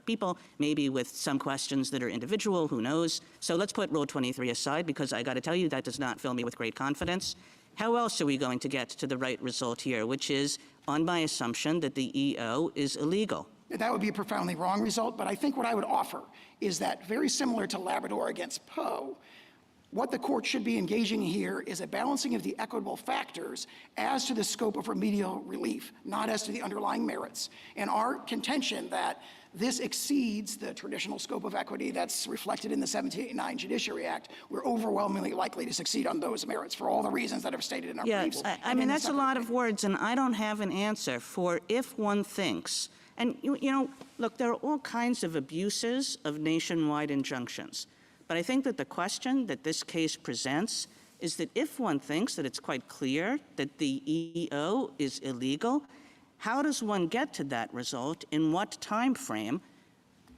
people, maybe with some questions that are individual, who knows. So let's put Rule 23 aside, because I got to tell you, that does not fill me with great confidence. How else are we going to get to the right result here, which is on my assumption that the EO is illegal? That would be a profoundly wrong result, but I think what I would offer is that, very similar to Labrador against Poe, what the court should be engaging here is a balancing of the equitable factors as to the scope of remedial relief, not as to the underlying merits. And our contention that this exceeds the traditional scope of equity that's reflected in the 1789 Judiciary Act, we're overwhelmingly likely to succeed on those merits for all the reasons that are stated in our briefs. I mean, that's a lot of words, and I don't have an answer for if one thinks, and you know, look, there are all kinds of abuses of nationwide injunctions. But I think that the question that this case presents is that if one thinks that it's quite clear that the EO is illegal, how does one get to that result, in what time frame,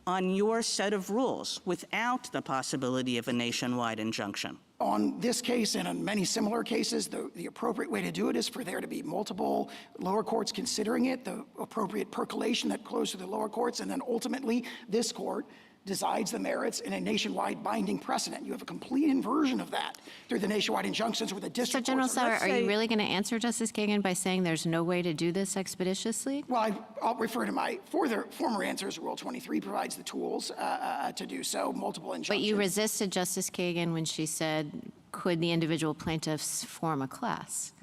on your set of rules, without the possibility of a nationwide injunction? On this case and on many similar cases, the appropriate way to do it is for there to be multiple lower courts considering it, the appropriate percolation that goes to the lower courts, and then ultimately this court decides the merits in a nationwide binding precedent. You have a complete inversion of that through the nationwide injunctions where the district So, General courts Sauer, are you really going to answer Justice Kagan by saying there's no way to do this expeditiously? Well, I'll refer to my former answers. Rule 23 provides the tools to do so, multiple injunctions. But you resisted Justice Kagan when she said, could the individual plaintiffs form a class?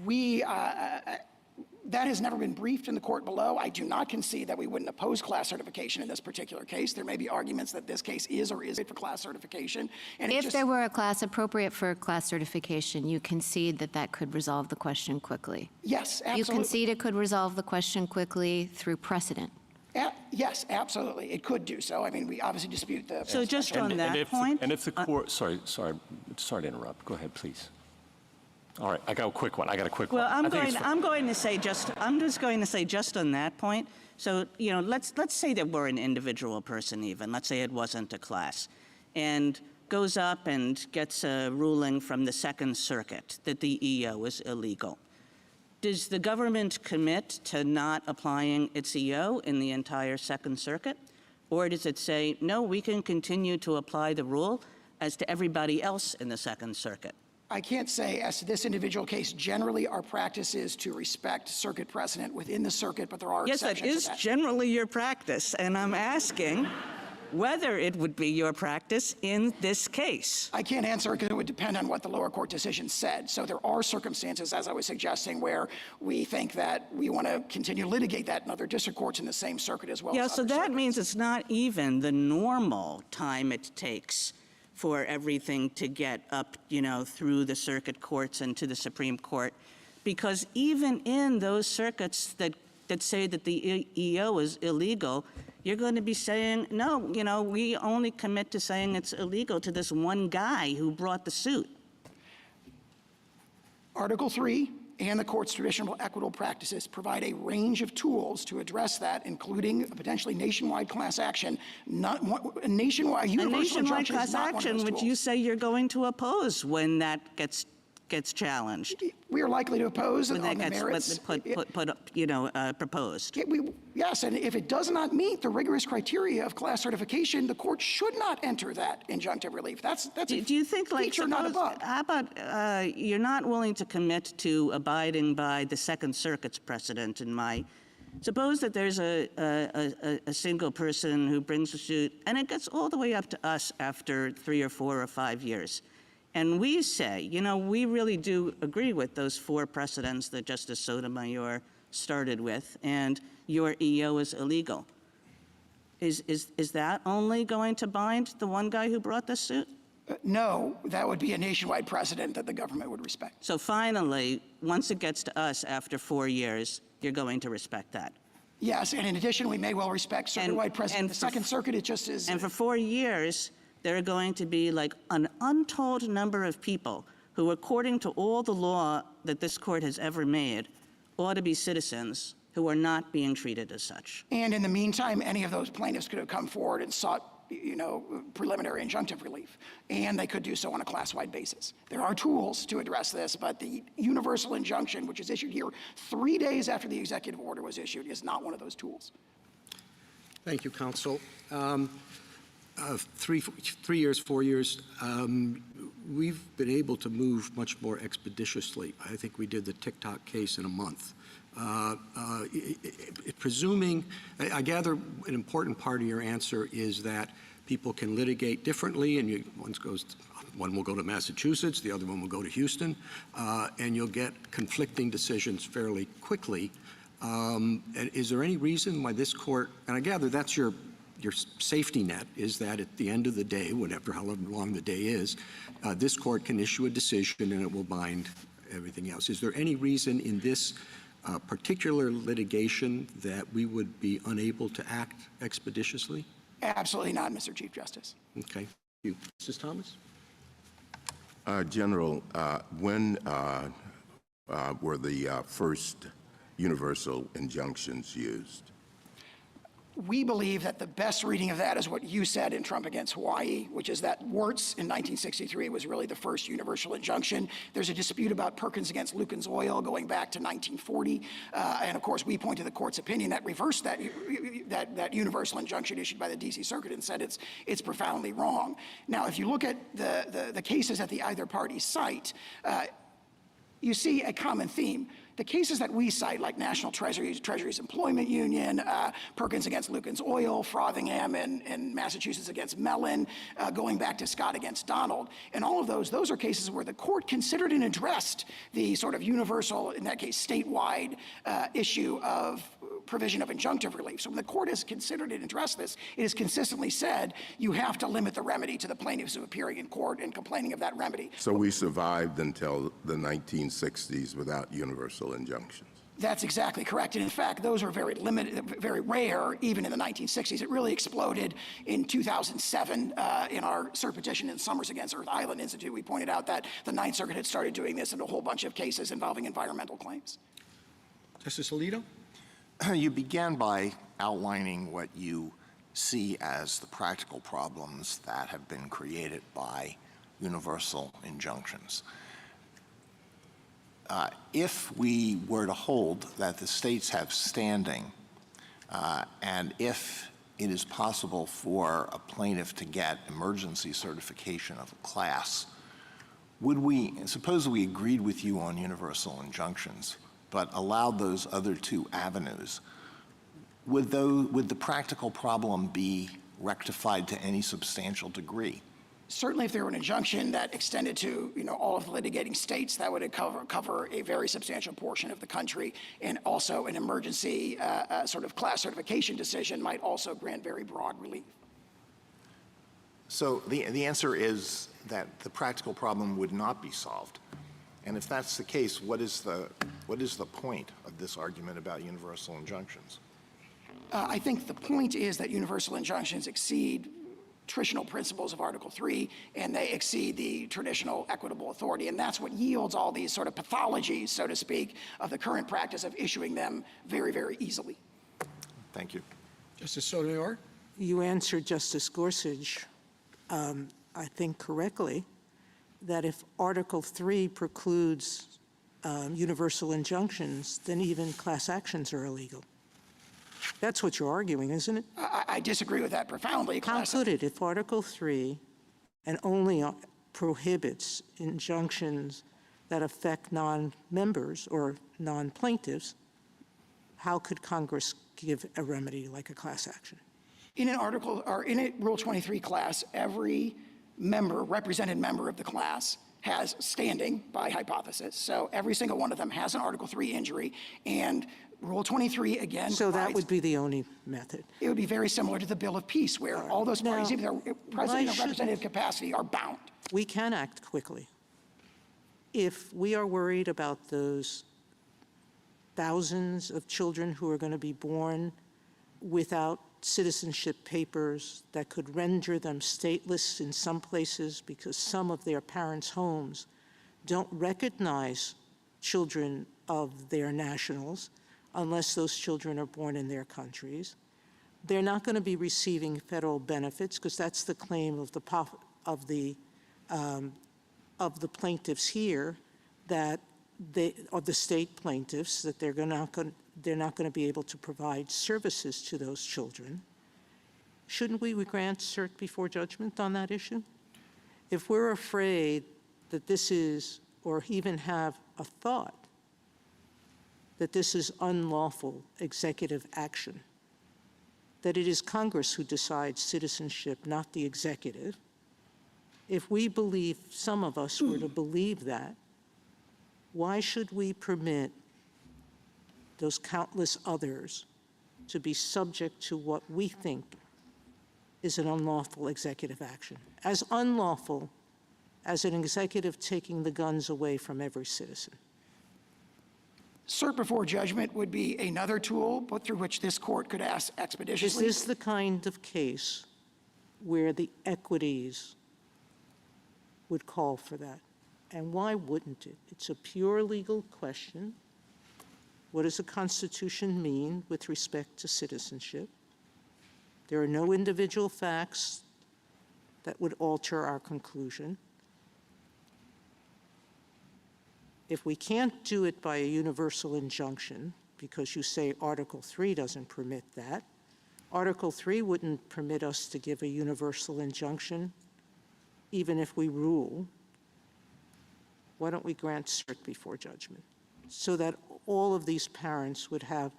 That has never been briefed in the court below. I do not concede that we wouldn't oppose class certification in this particular case. There may be arguments that this case is or isn't for class certification. And if there were a class appropriate for class certification, you concede that that could resolve the question quickly? Yes, absolutely. You concede it could resolve the question quickly through precedent? Yes, absolutely. It could do so. I mean, we obviously dispute the... So just on that point... And if the court... Sorry to interrupt. Go ahead, please. All right, I got a quick one. Well, I'm just going to say just on that point. So, you know, let's say that we're an individual person even. Let's say it wasn't a class, and goes up and gets a ruling from the Second Circuit that the EO is illegal. Does the government commit to not applying its EO in the entire Second Circuit? Or does it say, no, we can continue to apply the rule as to everybody else in the Second Circuit? I can't say as to this individual case. Generally, our practice is to respect circuit precedent within the circuit, but there are exceptions to that. Yes, that is generally your practice, and I'm asking whether it would be your practice in this case. I can't answer because it would depend on what the lower court decision said. So there are circumstances, as I was suggesting, where we think that we want to continue to litigate that in other district courts in the same circuit as well. Yeah, so that means it's not even the normal time it takes for everything to get up, you know, through the circuit courts and to the Supreme Court. Because even in those circuits that say that the EO is illegal, you're going to be saying, no, you know, we only commit to saying it's illegal to this one guy who brought the suit. Article 3 and the court's traditional equitable practices provide a range of tools to address that, including a potentially nationwide class action, not a nationwide universal injunction class action, which you say you're going to oppose when that gets challenged. We are likely to oppose when it on the merits. Proposed. Yes, and if it does not meet the rigorous criteria of class certification, the court should not enter that injunctive relief. That's do you think, like, feature, not a bug. How about you're not willing to commit to abiding by the Second Circuit's precedent in my... Suppose that there's a single person who brings a suit, and it gets all the way up to us after 3 or 4 or 5 years. And we say, you know, we really do agree with those 4 precedents that Justice Sotomayor started with, and your EO is illegal. Is that only going to bind the one guy who brought this suit? No, that would be a nationwide precedent that the government would respect. So finally, once it gets to us after 4 years, you're going to respect that? Yes, and in addition, we may well respect circuit-wide precedent. The Second Circuit, it just is... And for 4 years, there are going to be like an untold number of people who, according to all the law that this court has ever made, ought to be citizens who are not being treated as such. And in the meantime, any of those plaintiffs could have come forward and sought, you know, preliminary injunctive relief, and they could do so on a class-wide basis. There are tools to address this, but the universal injunction, which is issued here 3 days after the executive order was issued, is not one of those tools. Thank you, counsel. 3 years, 4 years, we've been able to move much more expeditiously. I think we did the TikTok case in a month. Presuming, I gather an important part of your answer is that people can litigate differently, and one will go to Massachusetts, the other one will go to Houston, and you'll get conflicting decisions fairly quickly. And is there any reason why this court, and I gather that's your safety net, is that at the end of the day, however long the day is, this court can issue a decision and it will bind everything else. Is there any reason in this particular litigation that we would be unable to act expeditiously? Absolutely not, Mr. Chief Justice. Okay. Thank you. Mrs. Thomas? General, when were the first universal injunctions used? We believe that the best reading of that is what you said in Trump against Hawaii, which is that Wirtz in 1963 was really the first universal injunction. There's a dispute about Perkins against Lucan's Oil going back to 1940. And of course, we point to the court's opinion that reversed that universal injunction issued by the D.C. Circuit and said it's profoundly wrong. Now, if you look at the cases that the either party cite, you see a common theme. The cases that we cite, like National Treasury's Employment Union, Perkins against Lucan's Oil, Frothingham and Massachusetts against Mellon, going back to Scott against Donald, and all of those are cases where the court considered and addressed the sort of universal, in that case, statewide issue of provision of injunctive relief. So when the court has considered and addressed this, it has consistently said you have to limit the remedy to the plaintiffs who are appearing in court and complaining of that remedy. So we survived until the 1960s without universal injunctions. That's exactly correct. And in fact, those are very limited, very rare, even in the 1960s. It really exploded in 2007 in our cert petition in Summers against Earth Island Institute. We pointed out that the Ninth Circuit had started doing this in a whole bunch of cases involving environmental claims. Justice Alito? You began by outlining what you see as the practical problems that have been created by universal injunctions. If we were to hold that the states have standing, and if it is possible for a plaintiff to get emergency certification of a class, suppose we agreed with you on universal injunctions, but allowed those other two avenues, would the practical problem be rectified to any substantial degree? Certainly, if there were an injunction that extended to all of the litigating states, that would cover a very substantial portion of the country, and also an emergency sort of class certification decision might also grant very broad relief. So the answer is that the practical problem would not be solved. And if that's the case, what is the point of this argument about universal injunctions? I think the point is that universal injunctions exceed traditional principles of Article 3, and they exceed the traditional equitable authority. And that's what yields all these sort of pathologies, so to speak, of the current practice of issuing them very, very easily. Thank you. Justice Sotomayor? You answered Justice Gorsuch, I think correctly, that if Article 3 precludes universal injunctions, then even class actions are illegal. That's what you're arguing, isn't it? I disagree with that profoundly. How could it, if Article 3 and only prohibits injunctions that affect non-members or non-plaintiffs, how could Congress give a remedy like a class action? In an article, or in a Rule 23 class, every represented member of the class has standing by hypothesis. So every single one of them has an Article 3 injury, and Rule 23 again. So that would be the only method. It would be very similar to the Bill of Peace, where all those parties, if they're present in a representative capacity, are bound. We can act quickly. If we are worried about those thousands of children who are going to be born without citizenship papers that could render them stateless in some places because some of their parents' homes don't recognize children of their nationals unless those children are born in their countries. They're not going to be receiving federal benefits because that's the claim of the plaintiffs here, that of the state plaintiffs, that they're not going to be able to provide services to those children. shouldn't we grant cert before judgment on that issue? If we're afraid that this is, or even have a thought that this is unlawful executive action, that it is Congress who decides citizenship, not the executive, if we believe, some of us were to believe that, why should we permit those countless others to be subject to what we think is an unlawful executive action? As unlawful as an executive taking the guns away from every citizen. Cert before judgment would be another tool, but through which this court could ask Is expeditiously. this the kind of case where the equities would call for that? And why wouldn't it? It's a pure legal question. What does the Constitution mean with respect to citizenship? There are no individual facts that would alter our conclusion. If we can't do it by a universal injunction, because you say Article 3 doesn't permit that, Article 3 wouldn't permit us to give a universal injunction, even if we rule. Why don't we grant cert before judgment, so that all of these parents would have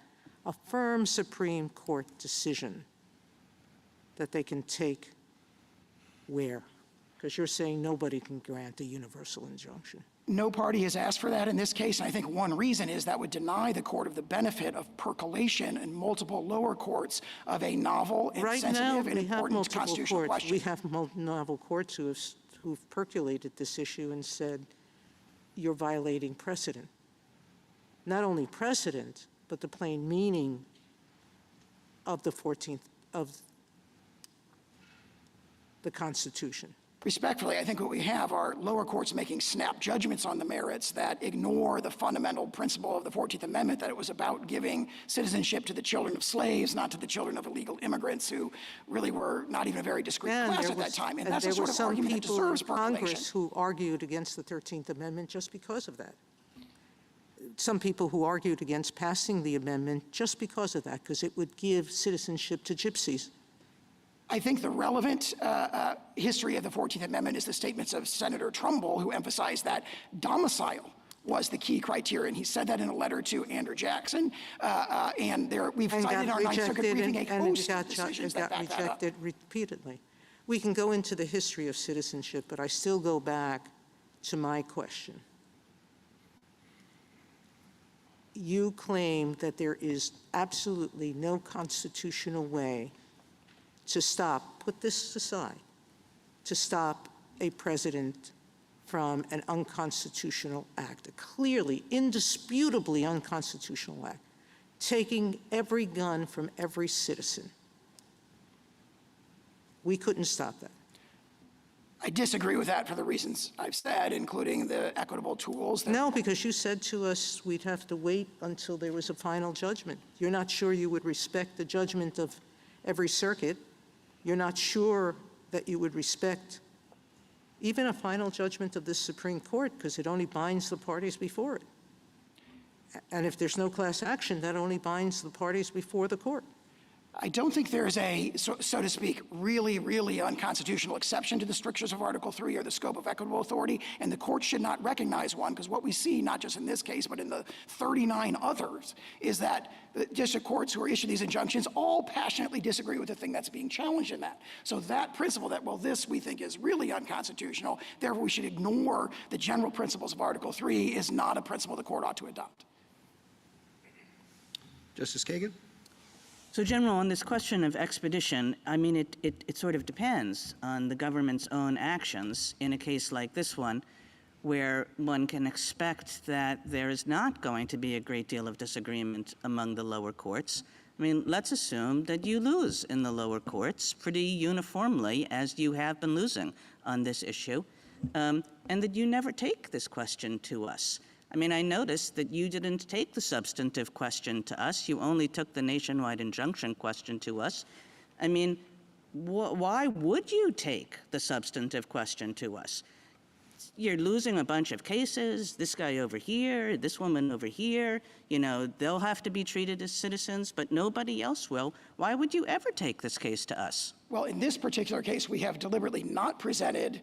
a firm Supreme Court decision that they can take where? Because you're saying nobody can grant a universal injunction. No party has asked for that in this case, and I think one reason is that would deny the court of the benefit of percolation in multiple lower courts of a novel and Right now, sensitive and we have important multiple constitutional courts. question. We have novel courts who've percolated this issue and said, you're violating precedent. Not only precedent, but the plain meaning of the 14th of the Constitution. Respectfully, I think what we have are lower courts making snap judgments on the merits that ignore the fundamental principle of the 14th Amendment, that it was about giving citizenship to the children of slaves, not to the children of illegal immigrants who really were not even a very discrete class at that time. And that's the there were sort of some argument that people deserves in percolation. Congress who argued against the 13th Amendment just because of that. Some people who argued against passing the amendment just because of that, because it would give citizenship to gypsies. I think the relevant history of the 14th Amendment is the statements of Senator Trumbull, who emphasized that domicile was the key criterion. He said that in a letter to Andrew Jackson, and we've cited in our Ninth Circuit briefing a host of decisions that back that up. Rejected repeatedly. We can go into the history of citizenship, but I still go back to my question. You claim that there is absolutely no constitutional way to stop, put this aside, to stop a president from an unconstitutional act, a clearly, indisputably unconstitutional act, taking every gun from every citizen. We couldn't stop that. I disagree with that for the reasons I've said, including the equitable tools. No, because you said to us we'd have to wait until there was a final judgment. You're not sure you would respect the judgment of every circuit. You're not sure that you would respect even a final judgment of the Supreme Court, because it only binds the parties before it. And if there's no class action, that only binds the parties before the court. I don't think there's a, so to speak, really, really unconstitutional exception to the strictures of Article 3 or the scope of equitable authority, and the court should not recognize one, because what we see, not just in this case, but in the 39 others, is that the district courts who are issuing these injunctions all passionately disagree with the thing that's being challenged in that. So that principle that, well, this we think is really unconstitutional, therefore we should ignore the general principles of Article 3 is not a principle the court ought to adopt. Justice Kagan? So, General, on this question of expedition, I mean, it sort of depends on the government's own actions in a case like this one, where one can expect that there is not going to be a great deal of disagreement among the lower courts. I mean, let's assume that you lose in the lower courts pretty uniformly, as you have been losing on this issue, and that you never take this question to us. I mean, I noticed that you didn't take the substantive question to us. You only took the nationwide injunction question to us. I mean, why would you take the substantive question to us? You're losing a bunch of cases, this guy over here, this woman over here, you know, they'll have to be treated as citizens, but nobody else will. Why would you ever take this case to us? Well, in this particular case, we have deliberately not presented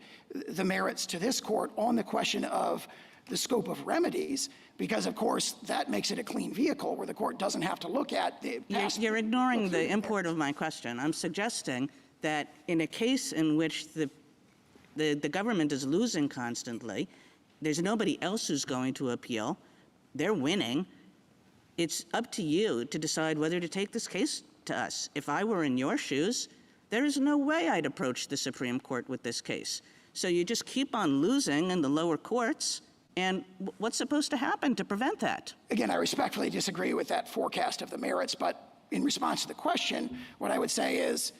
the merits to this court on the question of the scope of remedies, because, of course, that makes it a clean vehicle where the court doesn't have to look at the past. You're ignoring the import of my question. I'm suggesting that in a case in which the government is losing constantly, there's nobody else who's going to appeal, they're winning, it's up to you to decide whether to take this case to us. If I were in your shoes, there is no way I'd approach the Supreme Court with this case. So you just keep on losing in the lower courts, and what's supposed to happen to prevent that? Again, I respectfully disagree with that forecast of the merits, but in response to the question, what I would say is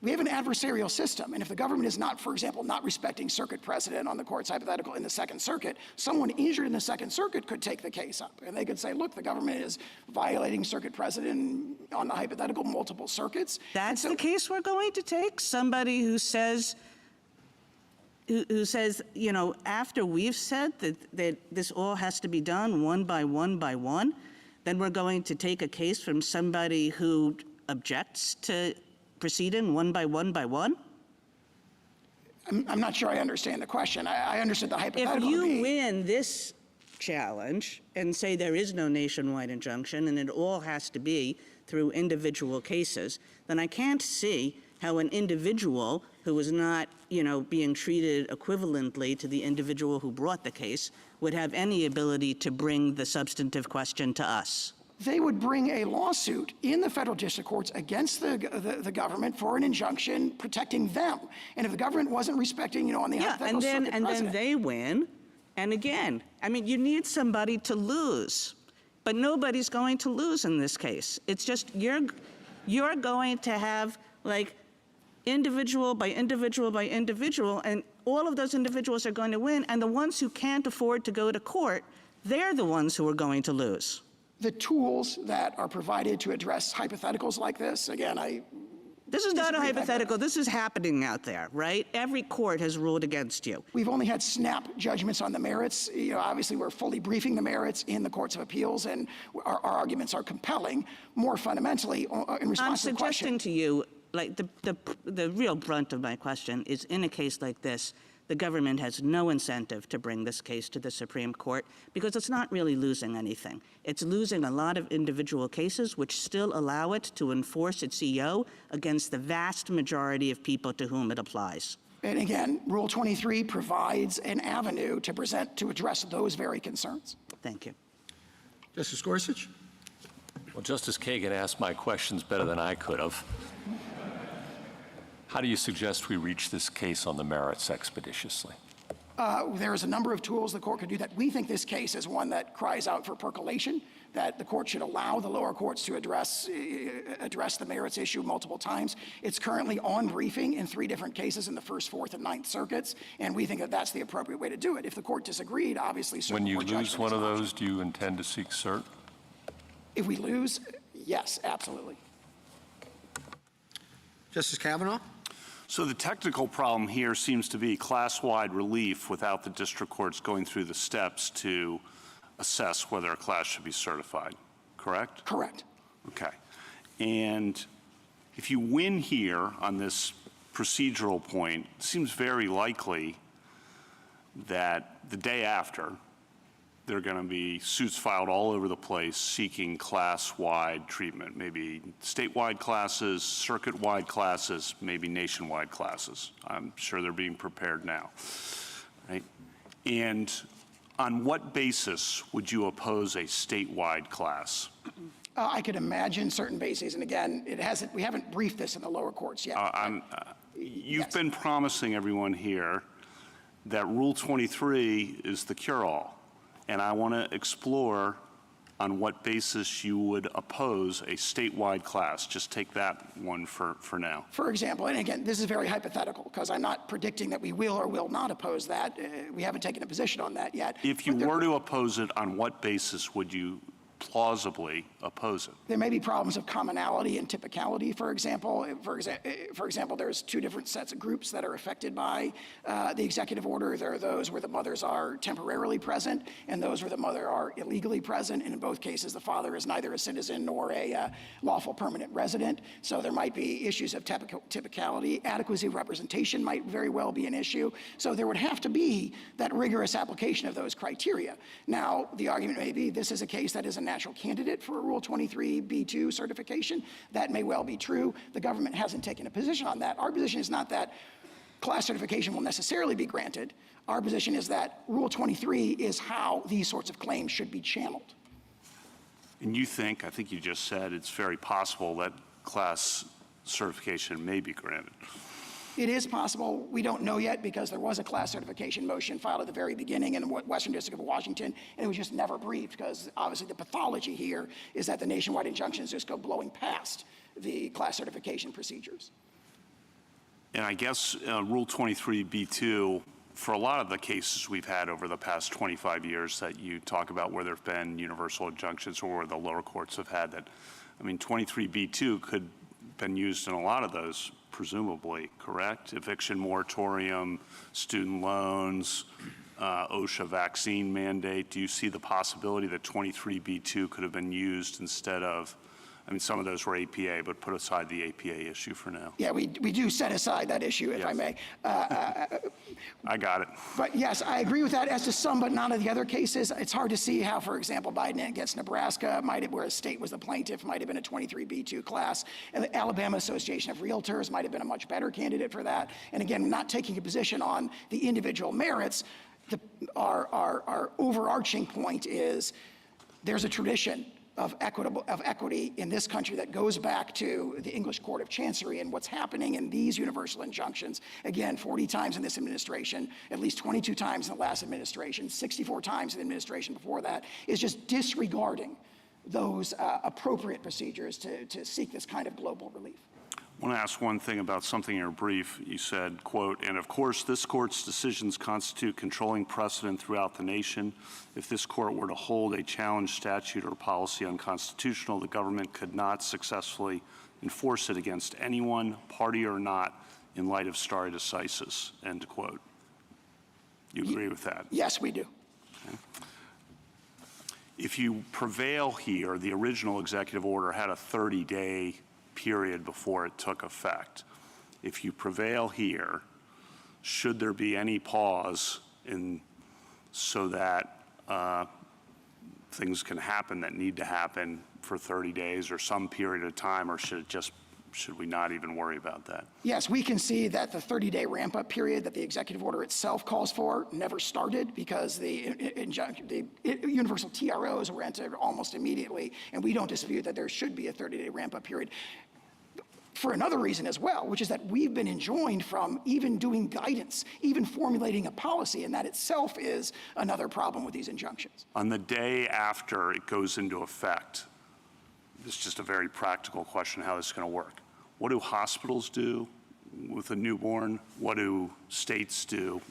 we have an adversarial system, and if the government is not, for example, not respecting circuit precedent on the court's hypothetical in the Second Circuit, someone injured in the Second Circuit could take the case up, and they could say, look, the government is violating circuit precedent on the hypothetical multiple circuits. That's the case we're going to take? Somebody who says, you know, after we've said that this all has to be done one by one by one, then we're going to take a case from somebody who objects to proceeding one by one by one? I'm not sure I understand the question. I understood the hypothetical. If you win this challenge and say there is no nationwide injunction and it all has to be through individual cases, then I can't see how an individual who is not, you know, being treated equivalently to the individual who brought the case would have any ability to bring the substantive question to us. They would bring a lawsuit in the federal district courts against the government for an injunction protecting them. And if the government wasn't respecting, you know, on the hypothetical circuit and precedent, then they win. And again, I mean, you need somebody to lose, but nobody's going to lose in this case. It's just you're going to have like individual by individual by individual, and all of those individuals are going to win. And the ones who can't afford to go to court, they're the ones who are going to lose. the tools that are provided to address hypotheticals like this, again, This is not a hypothetical. This is happening out there, right? Every court has ruled against you. we've only had snap judgments on the merits. You know, obviously, we're fully briefing the merits in the courts of appeals, and our arguments are compelling. More fundamentally, in response to the question, I'm suggesting to you, like the real brunt of my question is, in a case like this, the government has no incentive to bring this case to the Supreme Court because it's not really losing anything. It's losing a lot of individual cases which still allow it to enforce its EO against the vast majority of people to whom it applies. and again, Rule 23 provides an avenue to address those very concerns. Thank you. Justice Gorsuch? Well, Justice Kagan asked my questions better than I could have. How do you suggest we reach this case on the merits expeditiously? There is a number of tools the court could do that. We think this case is one that cries out for percolation, that the court should allow the lower courts to address the merits issue multiple times. It's currently on briefing in 3 different cases in the First, Fourth, and Ninth Circuits, and we think that that's the appropriate way to do it. If the court disagreed, obviously, When you court lose judgment one is of an option. those, do you intend to seek cert? If we lose, yes, absolutely. Justice Kavanaugh? So the technical problem here seems to be class-wide relief without the district courts going through the steps to assess whether a class should be certified, correct? Correct. Okay. And if you win here on this procedural point, it seems very likely that the day after, there are going to be suits filed all over the place seeking class-wide treatment, maybe statewide classes, circuit-wide classes, maybe nationwide classes. I'm sure they're being prepared now, right? And on what basis would you oppose a statewide class? I could imagine certain bases, and again, we haven't briefed this in the lower courts yet. You've been promising everyone here that Rule 23 is the cure-all. And I want to explore on what basis you would oppose a statewide class. Just take that one for now. For example, and again, this is very hypothetical because I'm not predicting that we will or will not oppose that. We haven't taken a position on that yet. If you were to oppose it, on what basis would you plausibly oppose it. There may be problems of commonality and typicality, for example. For example, there's two different sets of groups that are affected by the executive order. There are those where the mothers are temporarily present and those where the mother are illegally present. And in both cases, the father is neither a citizen nor a lawful permanent resident. So there might be issues of typicality. Adequacy of representation might very well be an issue. So there would have to be that rigorous application of those criteria. Now, the argument may be this is a case that is a natural candidate for a Rule 23b2 certification. That may well be true. The government hasn't taken a position on that. Our position is not that class certification will necessarily be granted. Our position is that Rule 23 is how these sorts of claims should be channeled. And you think, I think you just said, it's very possible that class certification may be granted. It is possible. We don't know yet because there was a class certification motion filed at the very beginning in the Western District of Washington, and it was just never briefed because obviously the pathology here is that the nationwide injunctions just go blowing past the class certification procedures. And I guess Rule 23b2, for a lot of the cases we've had over the past 25 years that you talk about where there have been universal injunctions or where the lower courts have had that, I mean, 23b2 could have been used in a lot of those, presumably, correct? Eviction moratorium, student loans, OSHA vaccine mandate. Do you see the possibility that 23b2 could have been used instead of, I mean, some of those were APA, but put aside the APA issue for now. Yeah, we do set aside that issue, if I may. I got it. But yes, I agree with that as to some, but none of the other cases. It's hard to see how, for example, Biden against Nebraska, where a state was the plaintiff, might have been a 23b2 class. And the Alabama Association of Realtors might have been a much better candidate for that. And again, not taking a position on the individual merits, our overarching point is there's a tradition of equity in this country that goes back to the English Court of Chancery, and what's happening in these universal injunctions, again, 40 times in this administration, at least 22 times in the last administration, 64 times in the administration before that, is just disregarding those appropriate procedures to seek this kind of global relief. I want to ask one thing about something in your brief. You said, quote, and of course, this court's decisions constitute controlling precedent throughout the nation. If this court were to hold a challenge statute or policy unconstitutional, the government could not successfully enforce it against anyone, party or not, in light of stare decisis, end quote. You agree with that? Yes, we do. Okay. If you prevail here, the original executive order had a 30-day period before it took effect. If you prevail here, should there be any pause so that things can happen that need to happen for 30 days or some period of time, or should we not even worry about that? Yes, we can see that the 30-day ramp-up period that the executive order itself calls for never started because the universal TROs were entered almost immediately, and we don't dispute that there should be a 30-day ramp-up period. For another reason as well, which is that we've been enjoined from even doing guidance, even formulating a policy, and that itself is another problem with these injunctions. On the day after it goes into effect, this is just a very practical question how this is going to work. What do hospitals do with a newborn? What do states do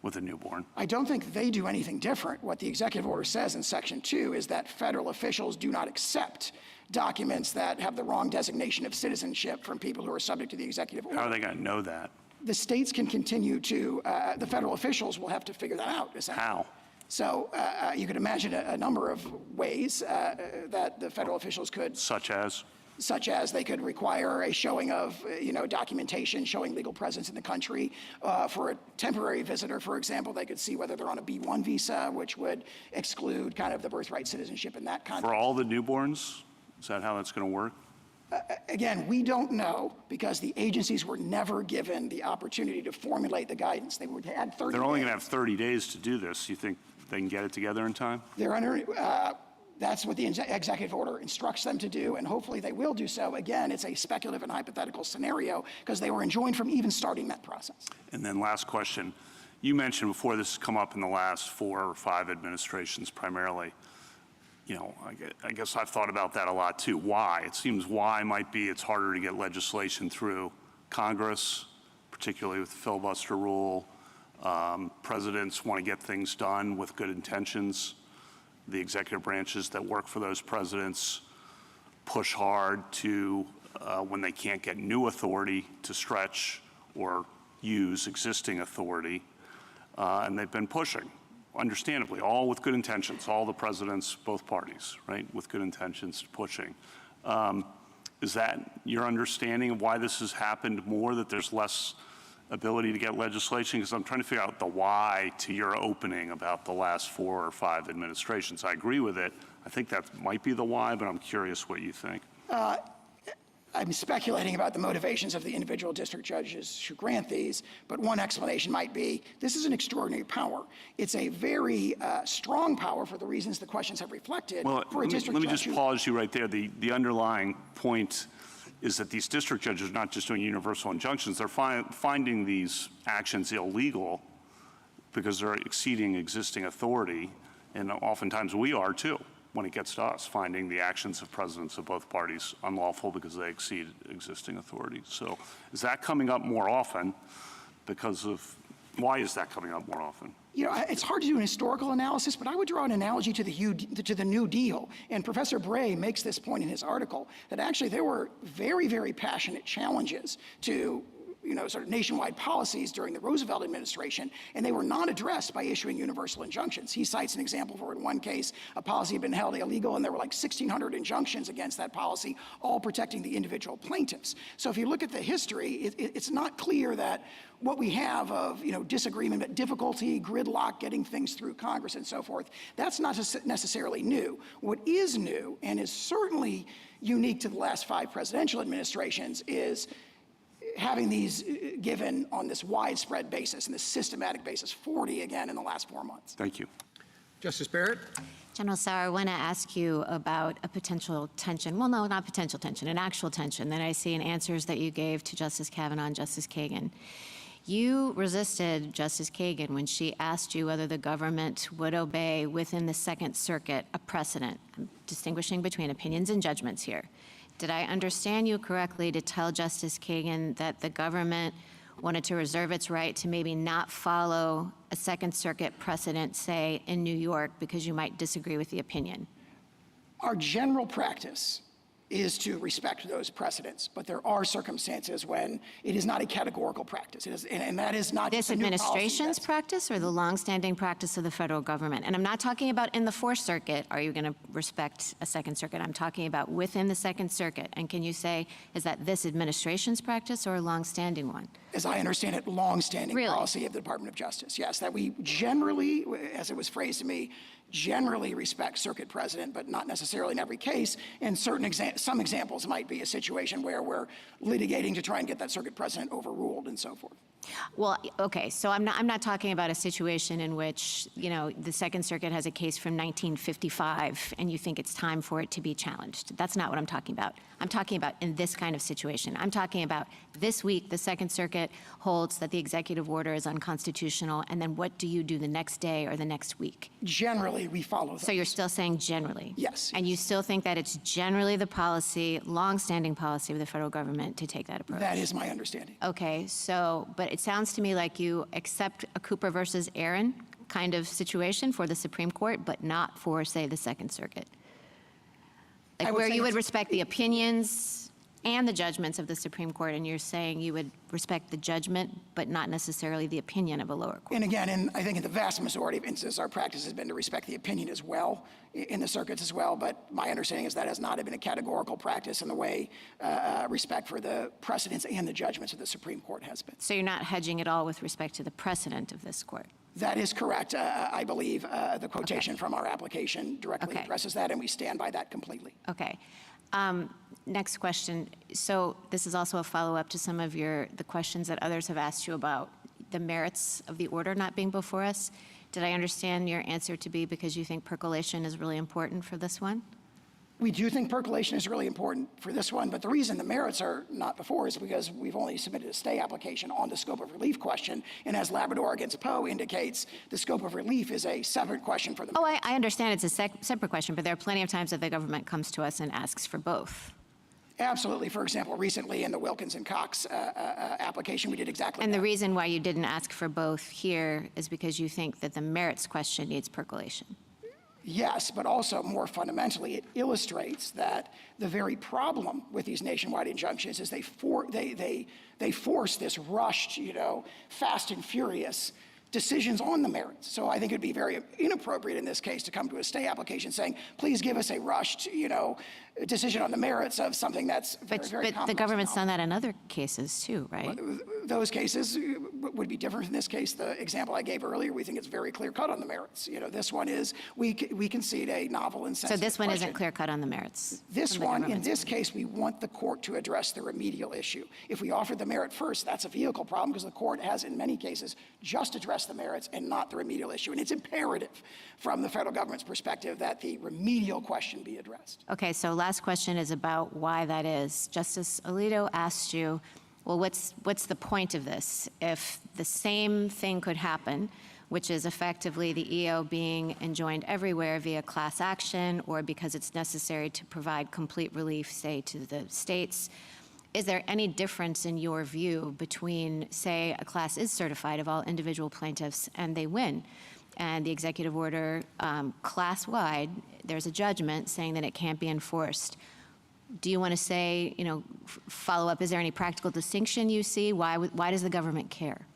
with a newborn? I don't think they do anything different. What the executive order says in Section 2 is that federal officials do not accept documents that have the wrong designation of citizenship from people who are subject to the executive order. How are they going to know that? The states can continue to, the federal officials will have to figure that out, essentially. How? So you could imagine a number of ways that the federal officials could. Such as? Such as they could require a showing of, documentation showing legal presence in the country. For a temporary visitor, for example, they could see whether they're on a B1 visa, which would exclude kind of the birthright citizenship in that context. For all the newborns? Is that how that's going to work? Again, we don't know because the agencies were never given the opportunity to formulate the guidance. They would had 30 They're only days. going to have 30 days to do this. You think they can get it together in time? They're under, that's what the executive order instructs them to do, and hopefully they will do so. Again, it's a speculative and hypothetical scenario because they were enjoined from even starting that process. And then last question. You mentioned before this has come up in the last 4 or 5 administrations primarily. I guess I've thought about that a lot too. Why? It seems why might be it's harder to get legislation through Congress, particularly with the filibuster rule. Presidents want to get things done with good intentions. the executive branches that work for those presidents push hard to, when they can't get new authority, to stretch or use existing authority. And they've been pushing, understandably, all with good intentions, all the presidents, both parties, right, with good intentions, pushing. Is that your understanding of why this has happened more, that there's less ability to get legislation? Because I'm trying to figure out the why to your opening about the last 4 or 5 administrations. I agree with it. I think that might be the why, but I'm curious what you think. I'm speculating about the motivations of the individual district judges who grant these, but one explanation might be this is an extraordinary power. It's a very strong power for the reasons the questions have reflected. Well, for a district let me judge just pause you right there. The underlying point is that these district judges are not just doing universal injunctions. They're finding these actions illegal because they're exceeding existing authority, and oftentimes we are too, when it gets to us, finding the actions of presidents of both parties unlawful because they exceed existing authority. So is that coming up more often because of, why is that coming up more often? You know, it's hard to do an historical analysis, but I would draw an analogy to the New Deal. And Professor Bray makes this point in his article that actually there were very, very passionate challenges to sort of nationwide policies during the Roosevelt administration, and they were not addressed by issuing universal injunctions. He cites an example where in one case, a policy had been held illegal, and there were like 1,600 injunctions against that policy, all protecting the individual plaintiffs. So if you look at the history, it's not clear that what we have of disagreement, but difficulty, gridlock, getting things through Congress and so forth, that's not necessarily new. What is new, and is certainly unique to the last 5 presidential administrations, is having these given on this widespread basis and this systematic basis, 40 again in the last 4 months. Thank you. Justice Barrett? General Sauer, I want to ask you about a potential tension. Well, no, not potential tension, an actual tension that I see in answers that you gave to Justice Kavanaugh and Justice Kagan. You resisted Justice Kagan when she asked you whether the government would obey within the Second Circuit a precedent. I'm distinguishing between opinions and judgments here. Did I understand you correctly to tell Justice Kagan that the government wanted to reserve its right to maybe not follow a Second Circuit precedent, say, in New York, because you might disagree with the opinion? Our general practice is to respect those precedents, but there are circumstances when it is not a categorical practice. It is, and that is not This just a new policy. administration's practice or the longstanding practice of the federal government? And I'm not talking about in the Fourth Circuit, are you going to respect a Second Circuit? I'm talking about within the Second Circuit. And can you say, is that this administration's practice or a longstanding one? As I understand it, longstanding Really? policy of the Department of Justice. Yes, that we generally, as it was phrased to me, generally respect circuit precedent, but not necessarily in every case. And some examples might be a situation where we're litigating to try and get that circuit precedent overruled and so forth. Well, okay, so I'm not talking about a situation in which, the Second Circuit has a case from 1955 and you think it's time for it to be challenged. That's not what I'm talking about. I'm talking about in this kind of situation. I'm talking about this week, the Second Circuit holds that the executive order is unconstitutional, and then what do you do the next day or the next week? Generally, we follow those. So you're still saying generally? Yes. And you still think that it's generally the policy, longstanding policy of the federal government to take that approach? That is my understanding. Okay, so, but it sounds to me like you accept a Cooper versus Aaron kind of situation for the Supreme Court, but not for, say, the Second Circuit. Like where you would respect the opinions and the judgments of the Supreme Court, and you're saying you would respect the judgment, but not necessarily the opinion of a lower court. And again, I think in the vast majority of instances, our practice has been to respect the opinion as well, in the circuits as well, but my understanding is that has not been a categorical practice in the way respect for the precedents and the judgments of the Supreme Court has been. So you're not hedging at all with respect to the precedent of this court? That is correct. I believe the quotation from our application directly addresses that, and we stand by that completely. Okay. Next question. So this is also a follow-up to some of the questions that others have asked you about the merits of the order not being before us. Did I understand your answer to be because you think percolation is really important for this one? We do think percolation is really important for this one, but the reason the merits are not before is because we've only submitted a stay application on the scope of relief question, and as Labrador against Poe indicates, the scope of relief is a separate question for the merits. Oh, I understand it's a separate question, but there are plenty of times that the government comes to us and asks for both. Absolutely. For example, recently in the Wilkins and Cox application, we did exactly And that. the reason why you didn't ask for both here is because you think that the merits question needs percolation. Yes, but also more fundamentally, it illustrates that the very problem with these nationwide injunctions is they force this rushed, fast and furious decisions on the merits. So I think it'd be very inappropriate in this case to come to a stay application saying, please give us a rushed, decision on the merits of something that's very, very complex. But the government's done that in other cases too, right? Those cases would be different in this case. The example I gave earlier, we think it's very clear cut on the merits. This one is, we concede a novel and sensitive So this one question. isn't clear cut on the merits? This one, in this case, we want the court to address the remedial issue. If we offered the merit first, that's a vehicle problem because the court has, in many cases, just addressed the merits and not the remedial issue. And it's imperative from the federal government's perspective that the remedial question be addressed. Okay, so last question is about why that is. Justice Alito asked you, well, what's the point of this? If the same thing could happen, which is effectively the EO being enjoined everywhere via class action or because it's necessary to provide complete relief, say, to the states, is there any difference in your view between, say, a class is certified of all individual plaintiffs and they win, and the executive order class-wide, there's a judgment saying that it can't be enforced? Do you want to say, follow up, is there any practical distinction you see? Why does the government care?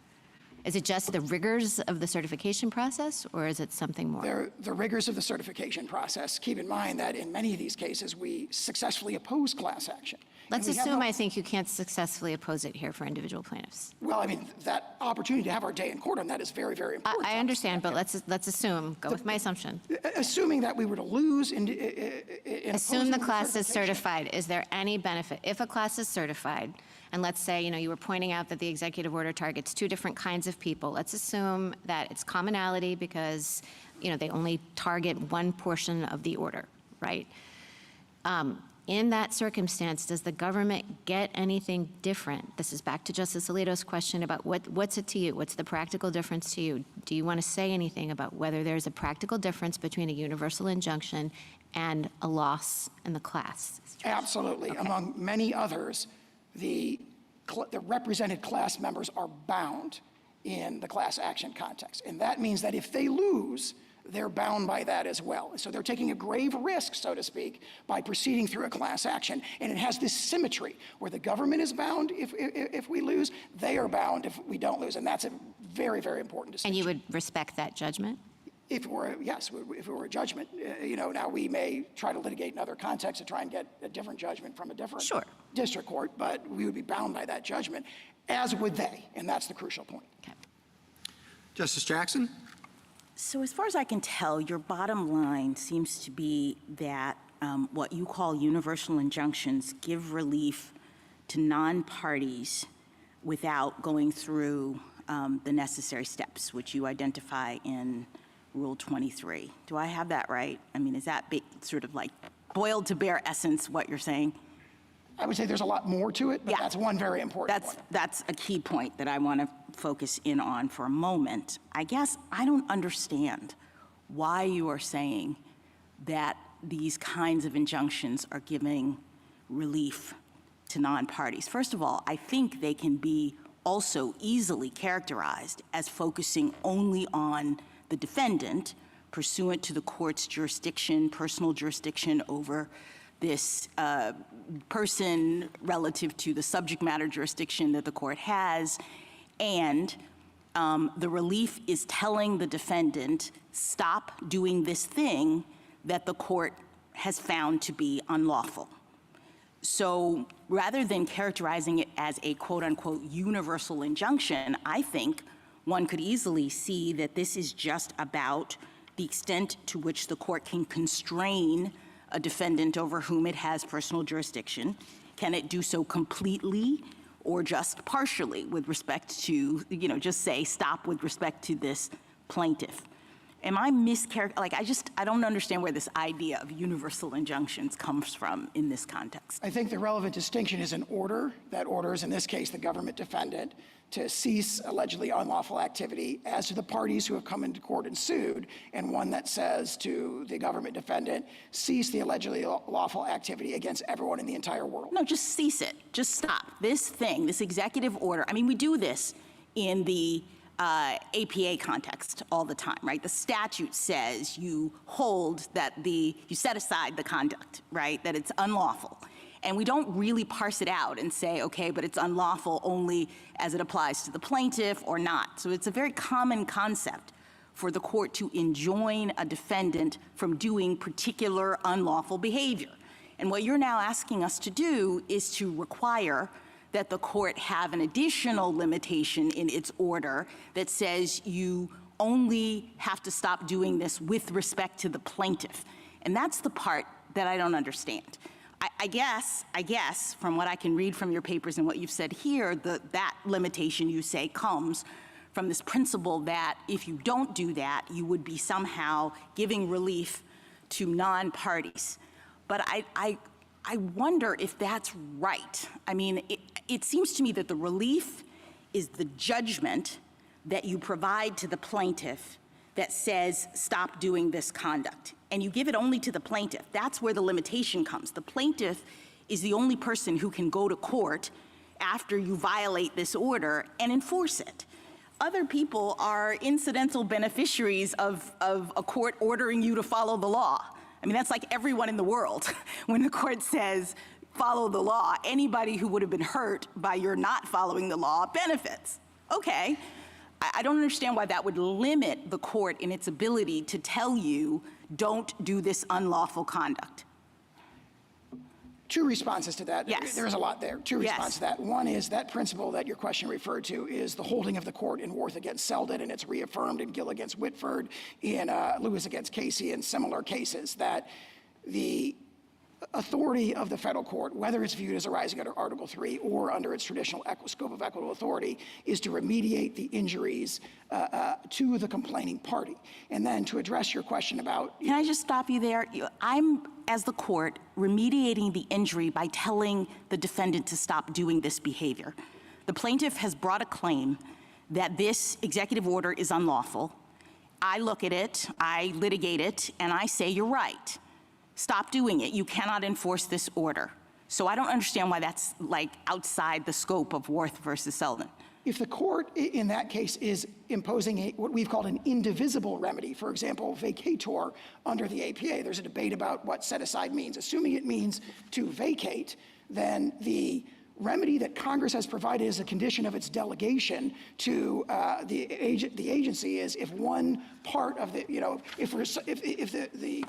Is it just the rigors of the certification process, or is it something more? The rigors of the certification process. Keep in mind that in many of these cases, we successfully oppose class action. Let's assume, I think, you can't successfully oppose it here for individual plaintiffs. Well, I mean, that opportunity to have our day in court on that is very, very important. I understand, but let's assume, go with my assumption. Assuming that we were to lose in Assume the class is certified. Is there any benefit? If a class is certified, and let's say, you were pointing out that the executive order targets two different kinds of people. Let's assume that it's commonality because, they only target one portion of the order, right? In that circumstance, does the government get anything different? This is back to Justice Alito's question about what's it to you? What's the practical difference to you? Do you want to say anything about whether there's a practical difference between a universal injunction and a loss in the class? Absolutely. Okay. Among many others, the represented class members are bound in the class action context. And that means that if they lose, they're bound by that as well. So they're taking a grave risk, so to speak, by proceeding through a class action. And it has this symmetry where the government is bound if we lose, they are bound if we don't lose. And that's a very, very important distinction. And you would respect that judgment? If it were, yes, if it were a judgment. Now we may try to litigate in other contexts to try and get a different judgment from a different district court, but we would be bound by that judgment, as would they. And that's the crucial point. Okay. Justice Jackson? So as far as I can tell, your bottom line seems to be that what you call universal injunctions give relief to non-parties without going through the necessary steps, which you identify in Rule 23. Do I have that right? I mean, is that sort of like boiled to bare essence what you're saying? I would say there's a lot more to it, but that's one very important point. That's a key point that I want to focus in on for a moment. I guess I don't understand why you are saying that these kinds of injunctions are giving relief to non-parties. First of all, I think they can be also easily characterized as focusing only on the defendant pursuant to the court's jurisdiction, personal jurisdiction over this person relative to the subject matter jurisdiction that the court has, and the relief is telling the defendant, stop doing this thing that the court has found to be unlawful. So rather than characterizing it as a quote-unquote universal injunction, I think one could easily see that this is just about the extent to which the court can constrain a defendant over whom it has personal jurisdiction. Can it do so completely or just partially with respect to, just say stop with respect to this plaintiff? Am I I don't understand where this idea of universal injunctions comes from in this context. I think the relevant distinction is an order. That order is, in this case, the government defendant to cease allegedly unlawful activity as to the parties who have come into court and sued, and one that says to the government defendant, cease the allegedly lawful activity against everyone in the entire world. No, just cease it. Just stop. This thing, this executive order, I mean, we do this in the APA context all the time, right? The statute says you hold that you set aside the conduct, right? That it's unlawful. And we don't really parse it out and say, okay, but it's unlawful only as it applies to the plaintiff or not. So it's a very common concept for the court to enjoin a defendant from doing particular unlawful behavior. And what you're now asking us to do is to require that the court have an additional limitation in its order that says you only have to stop doing this with respect to the plaintiff. And that's the part that I don't understand. I guess, from what I can read from your papers and what you've said here, that limitation, you say, comes from this principle that if you don't do that, you would be somehow giving relief to non-parties. But I wonder if that's right. I mean, it seems to me that the relief is the judgment that you provide to the plaintiff that says, stop doing this conduct. And you give it only to the plaintiff. That's where the limitation comes. The plaintiff is the only person who can go to court after you violate this order and enforce it. Other people are incidental beneficiaries of a court ordering you to follow the law. I mean, that's like everyone in the world. When the court says, follow the law, anybody who would have been hurt by your not following the law benefits. Okay, I don't understand why that would limit the court in its ability to tell you, don't do this unlawful conduct. Two responses to that. Yes. There's a lot there. Two responses to that. One is that principle that your question referred to is the holding of the court in Worth against Selden, and it's reaffirmed in Gill against Whitford, in Lewis against Casey, and similar cases, that the authority of the federal court, whether it's viewed as arising under Article III or under its traditional scope of equitable authority, is to remediate the injuries to the complaining party. And then to address your question about— Can I just stop you there? I'm, as the court, remediating the injury by telling the defendant to stop doing this behavior. The plaintiff has brought a claim that this executive order is unlawful. I look at it, I litigate it, and I say, you're right. Stop doing it. You cannot enforce this order. So I don't understand why that's like outside the scope of Worth versus Selden. If the court in that case is imposing what we've called an indivisible remedy, for example, vacator under the APA, there's a debate about what set aside means. Assuming it means to vacate, then the remedy that Congress has provided as a condition of its delegation to the agency is if one part of the, if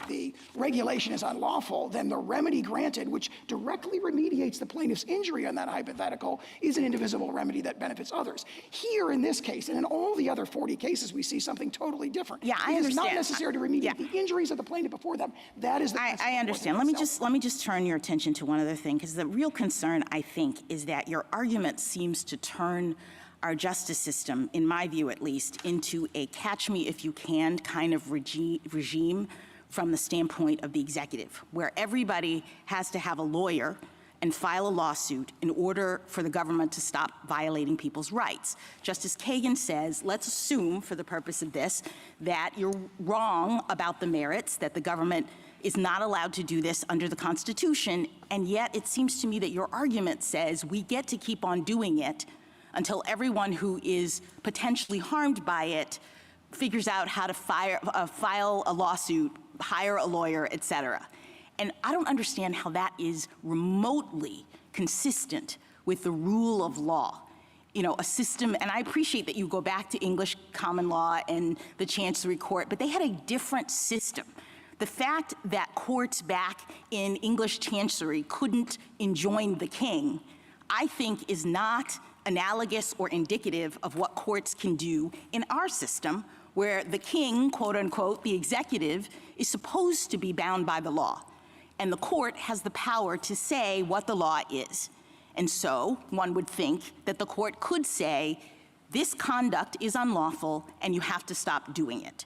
the regulation is unlawful, then the remedy granted, which directly remediates the plaintiff's injury on that hypothetical, is an indivisible remedy that benefits others. Here in this case, and in all the other 40 cases, we see something totally different. Yeah, I understand. It is not necessary to remediate the injuries of the plaintiff before them. That is the— I understand. Let me just turn your attention to one other thing, because the real concern, I think, is that your argument seems to turn our justice system, in my view at least, into a catch-me-if-you-can kind of regime from the standpoint of the executive, where everybody has to have a lawyer and file a lawsuit in order for the government to stop violating people's rights. Justice Kagan says, let's assume, for the purpose of this, that you're wrong about the merits, that the government is not allowed to do this under the Constitution, and yet it seems to me that your argument says we get to keep on doing it until everyone who is potentially harmed by it figures out how to file a lawsuit, hire a lawyer, et cetera. And I don't understand how that is remotely consistent with the rule of law. A system, and I appreciate that you go back to English common law and the Chancery Court, but they had a different system. The fact that courts back in English Chancery couldn't enjoin the king, I think is not analogous or indicative of what courts can do in our system, where the king, quote unquote, the executive, is supposed to be bound by the law. And the court has the power to say what the law is. And so one would think that the court could say, this conduct is unlawful and you have to stop doing it.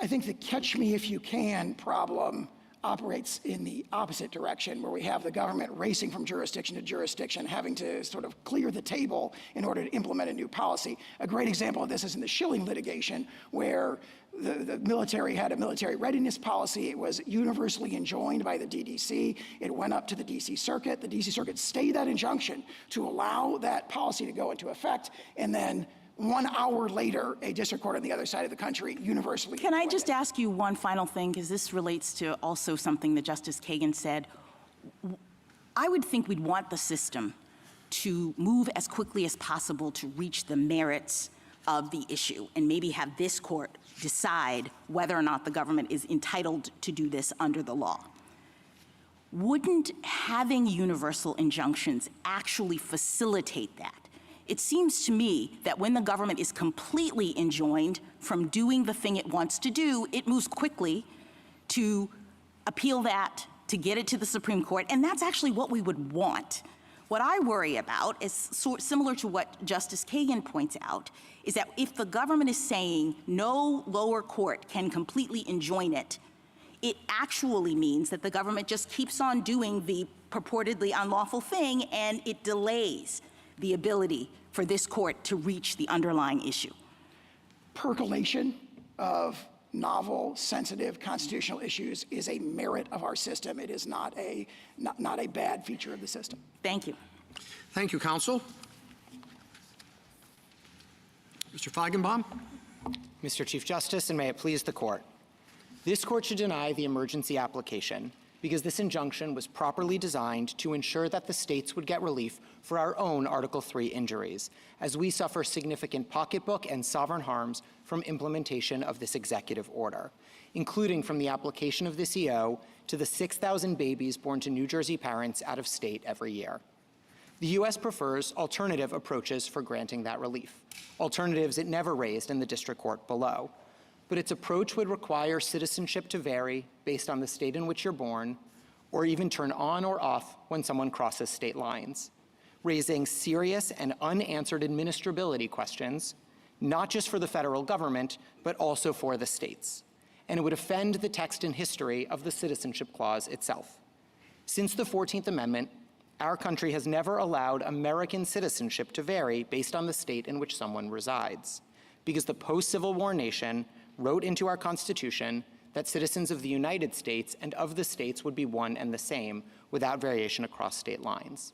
I think the catch-me-if-you-can problem operates in the opposite direction, where we have the government racing from jurisdiction to jurisdiction, having to sort of clear the table in order to implement a new policy. A great example of this is in the Schilling litigation, where the military had a military readiness policy. It was universally enjoined by the DDC. It went up to the DC Circuit. The DC Circuit stayed that injunction to allow that policy to go into effect, and then 1 hour later, a district court on the other side of the country universally. Can I just ask you one final thing, because this relates to also something that Justice Kagan said. I would think we'd want the system to move as quickly as possible to reach the merits of the issue and maybe have this court decide whether or not the government is entitled to do this under the law. Wouldn't having universal injunctions actually facilitate that? It seems to me that when the government is completely enjoined from doing the thing it wants to do, it moves quickly to appeal that, to get it to the Supreme Court, and that's actually what we would want. What I worry about is similar to what Justice Kagan points out, is that if the government is saying no lower court can completely enjoin it, it actually means that the government just keeps on doing the purportedly unlawful thing, and it delays the ability for this court to reach the underlying issue. Percolation of novel, sensitive constitutional issues is a merit of our system. It is not a bad feature of the system. Thank you. Thank you, counsel. Mr. Feigenbaum. Mr. Chief Justice, and may it please the court. This court should deny the emergency application because this injunction was properly designed to ensure that the states would get relief for our own Article III injuries, as we suffer significant pocketbook and sovereign harms from implementation of this executive order, including from the application of this EO to the 6,000 babies born to New Jersey parents out of state every year. The U.S. prefers alternative approaches for granting that relief, alternatives it never raised in the district court below. But its approach would require citizenship to vary based on the state in which you're born, or even turn on or off when someone crosses state lines, raising serious and unanswered administrability questions, not just for the federal government, but also for the states. And it would offend the text and history of the Citizenship Clause itself. Since the 14th Amendment, our country has never allowed American citizenship to vary based on the state in which someone resides, because the post-Civil War nation wrote into our Constitution that citizens of the United States and of the states would be one and the same without variation across state lines.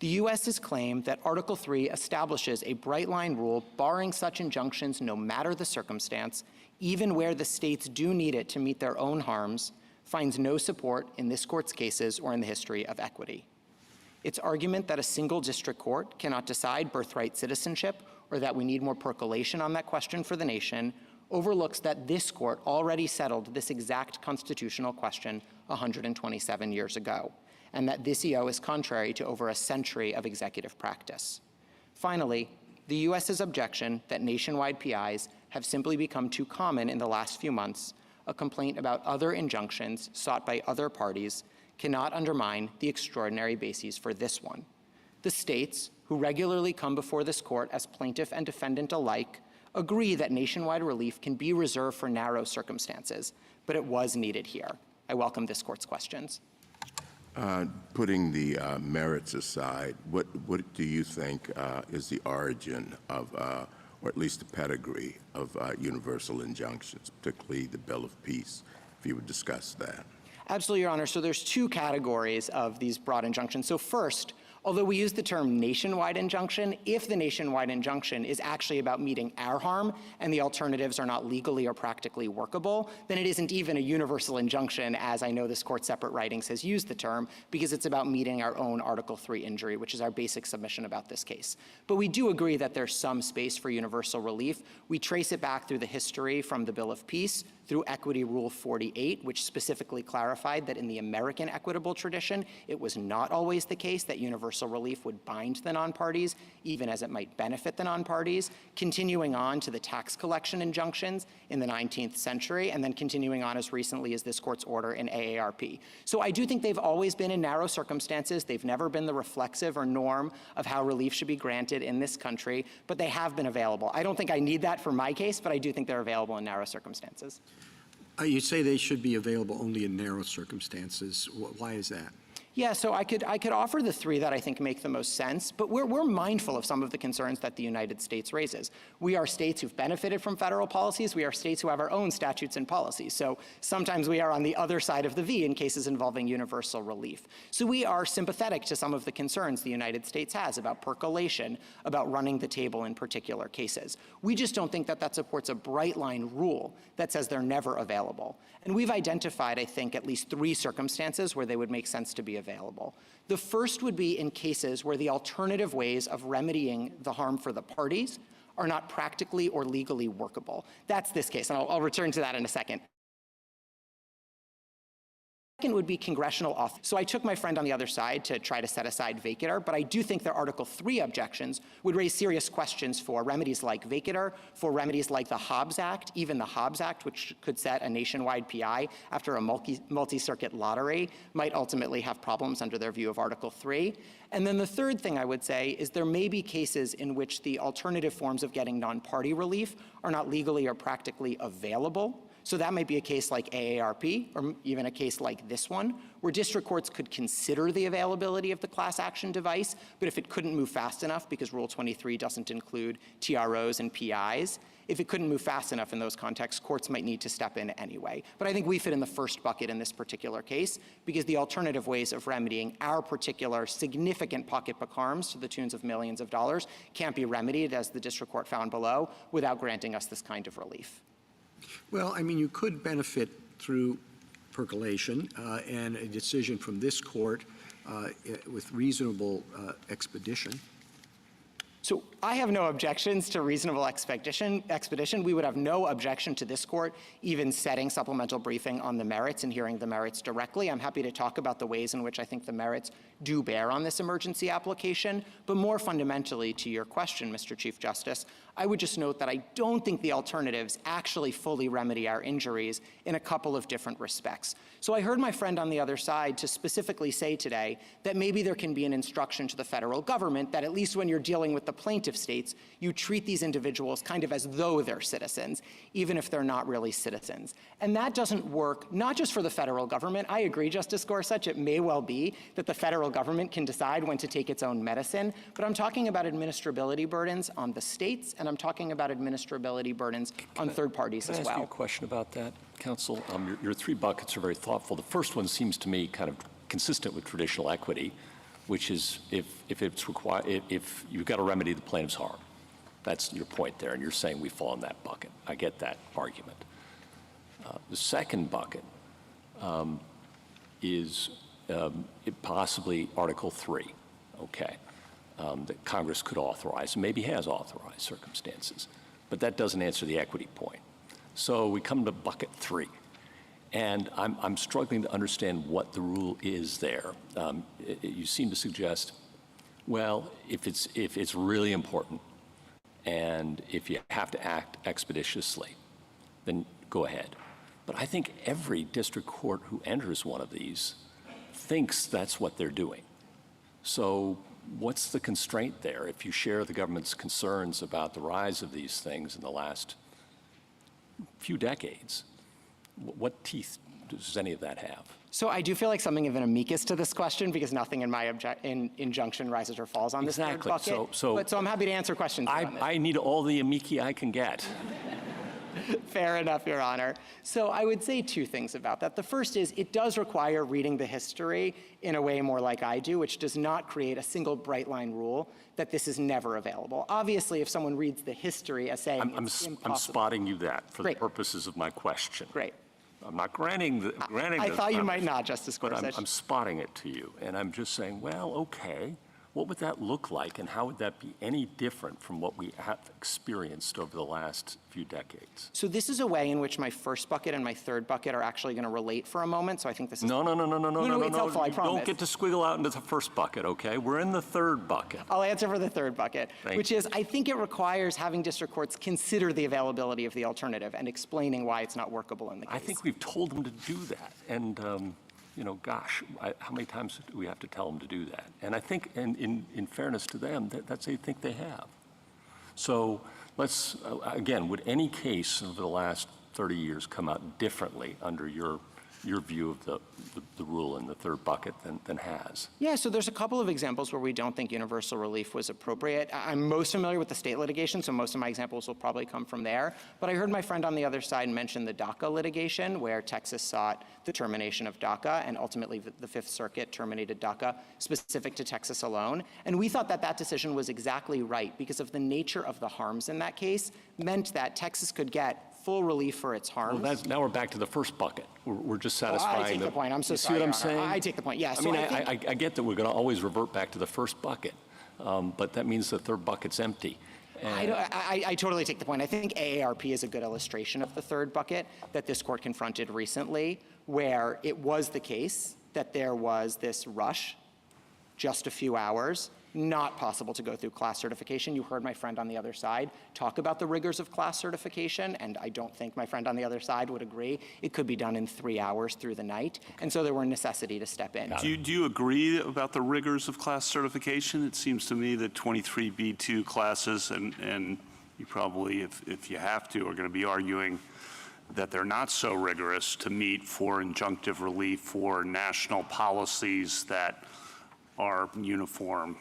The U.S. has claimed that Article III establishes a bright-line rule barring such injunctions no matter the circumstance, even where the states do need it to meet their own harms, finds no support in this court's cases or in the history of equity. Its argument that a single district court cannot decide birthright citizenship or that we need more percolation on that question for the nation overlooks that this court already settled this exact constitutional question 127 years ago, and that this EO is contrary to over a century of executive practice. Finally, the U.S.'s objection that nationwide PIs have simply become too common in the last few months, a complaint about other injunctions sought by other parties, cannot undermine the extraordinary bases for this one. The states, who regularly come before this court as plaintiff and defendant alike, agree that nationwide relief can be reserved for narrow circumstances, but it was needed here. I welcome this court's questions. Putting the merits aside, what do you think is the origin of, or at least the pedigree of universal injunctions, particularly the Bill of Peace, if you would discuss that? Absolutely, Your Honor. So there's two categories of these broad injunctions. So first, although we use the term nationwide injunction, if the nationwide injunction is actually about meeting our harm and the alternatives are not legally or practically workable, then it isn't even a universal injunction, as I know this court's separate writings has used the term, because it's about meeting our own Article III injury, which is our basic submission about this case. But we do agree that there's some space for universal relief. We trace it back through the history from the Bill of Peace, through Equity Rule 48, which specifically clarified that in the American equitable tradition, it was not always the case that universal relief would bind the non-parties, even as it might benefit the non-parties, continuing on to the tax collection injunctions in the 19th century, and then continuing on as recently as this court's order in AARP. So I do think they've always been in narrow circumstances. They've never been the reflexive or norm of how relief should be granted in this country, but they have been available. I don't think I need that for my case, but I do think they're available in narrow circumstances. You say they should be available only in narrow circumstances. Why is that? Yeah, so I could offer the three that I think make the most sense, but we're mindful of some of the concerns that the United States raises. We are states who've benefited from federal policies. We are states who have our own statutes and policies. So sometimes we are on the other side of the V in cases involving universal relief. So we are sympathetic to some of the concerns the United States has about percolation, about running the table in particular cases. We just don't think that that supports a bright line rule that says they're never available. And we've identified, I think, at least three circumstances where they would make sense to be available. The first would be in cases where the alternative ways of remedying the harm for the parties are not practically or legally workable. That's this case, and I'll return to that in a second. Second would be congressional authority. So I took my friend on the other side to try to set aside vacatur, but I do think their Article 3 objections would raise serious questions for remedies like vacatur, for remedies like the Hobbs Act, even the Hobbs Act, which could set a nationwide PI after a multi-circuit lottery, might ultimately have problems under their view of Article 3. And then the third thing I would say is there may be cases in which the alternative forms of getting non-party relief are not legally or practically available. So that might be a case like AARP, or even a case like this one, where district courts could consider the availability of the class action device, but if it couldn't move fast enough, because Rule 23 doesn't include TROs and PIs, if it couldn't move fast enough in those contexts, courts might need to step in anyway. But I think we fit in the first bucket in this particular case, because the alternative ways of remedying our particular significant pocketbook harms to the tunes of millions of dollars can't be remedied, as the district court found below, without granting us this kind of relief. Well, I mean, you could benefit through percolation and a decision from this court with reasonable expedition. So I have no objections to reasonable expedition. We would have no objection to this court even setting supplemental briefing on the merits and hearing the merits directly. I'm happy to talk about the ways in which I think the merits do bear on this emergency application. But more fundamentally to your question, Mr. Chief Justice, I would just note that I don't think the alternatives actually fully remedy our injuries in a couple of different respects. So I heard my friend on the other side to specifically say today that maybe there can be an instruction to the federal government that at least when you're dealing with the plaintiff states, you treat these individuals kind of as though they're citizens, even if they're not really citizens. And that doesn't work, not just for the federal government. I agree, Justice Gorsuch, it may well be that the federal government can decide when to take its own medicine, but I'm talking about administrability burdens on the states, and I'm talking about administrability burdens on third parties as well. Can I ask you a question about that, counsel? Your three buckets are very thoughtful. The first one seems to me kind of consistent with traditional equity, which is if it's required, if you've got to remedy the plaintiff's harm. That's your point there, and you're saying we fall in that bucket. I get that argument. The second bucket is possibly Article 3, okay, that Congress could authorize, and maybe has authorized circumstances. But that doesn't answer the equity point. So we come to bucket 3. And I'm struggling to understand what the rule is there. You seem to suggest, well, if it's really important and if you have to act expeditiously, then go ahead. But I think every district court who enters one of these thinks that's what they're doing. So what's the constraint there if you share the government's concerns about the rise of these things in the last few decades? What teeth does any of that have? So I do feel like something of an amicus to this question because nothing in my injunction rises or falls on this third bucket. So I'm happy to answer questions on this. I need all the amici I can get. Fair enough, Your Honor. So I would say two things about that. The first is it does require reading the history in a way more like I do, which does not create a single bright line rule that this is never available. Obviously, if someone reads the history as saying it's impossible. I'm spotting you that for the purposes of my question. Great. I'm not granting I thought you might not, Justice Gorsuch. But I'm spotting it to you, and I'm just saying, well, okay, what would that look like, and how would that be any different from what we have experienced over the last few decades? So this is a way in which my first bucket and my third bucket are actually going to relate for a moment, so I think this is... No, it's helpful, I promise. Don't get to squiggle out into the first bucket, okay? We're in the third bucket. I'll answer for the third bucket, which is I think it requires having district courts consider the availability of the alternative and explaining why it's not workable in the case. I think we've told them to do that, and you know, gosh, how many times do we have to tell them to do that? And I think, in fairness to them, that's they think they have. So let's, again, would any case over the last 30 years come out differently under your your view of the rule in the third bucket than has. Yeah, so there's a couple of examples where we don't think universal relief was appropriate. I'm most familiar with the state litigation, so most of my examples will probably come from there. But I heard my friend on the other side mention the DACA litigation, where Texas sought the termination of DACA, and ultimately the Fifth Circuit terminated DACA specific to Texas alone. And we thought that that decision was exactly right because of the nature of the harms in that case meant that Texas could get full relief for its harms. Well, now we're back to the first bucket. We're just satisfying I take the point. I'm so you sorry. See what I'm Your saying? Honor. I take the point. Yeah. I So mean, think, I get that we're going to always revert back to the first bucket, but that means the third bucket's empty. I totally take the point. I think AARP is a good illustration of the third bucket that this court confronted recently, where it was the case that there was this rush, just a few hours, not possible to go through class certification. You heard my friend on the other side talk about the rigors of class certification, and I don't think my friend on the other side would agree. It could be done in 3 hours through the night, and so there were necessity to step in. Do you agree about the rigors of class certification? It seems to me that 23B2 classes, and you probably, if you have to, are going to be arguing that they're not so rigorous to meet for injunctive relief for national policies that are uniform.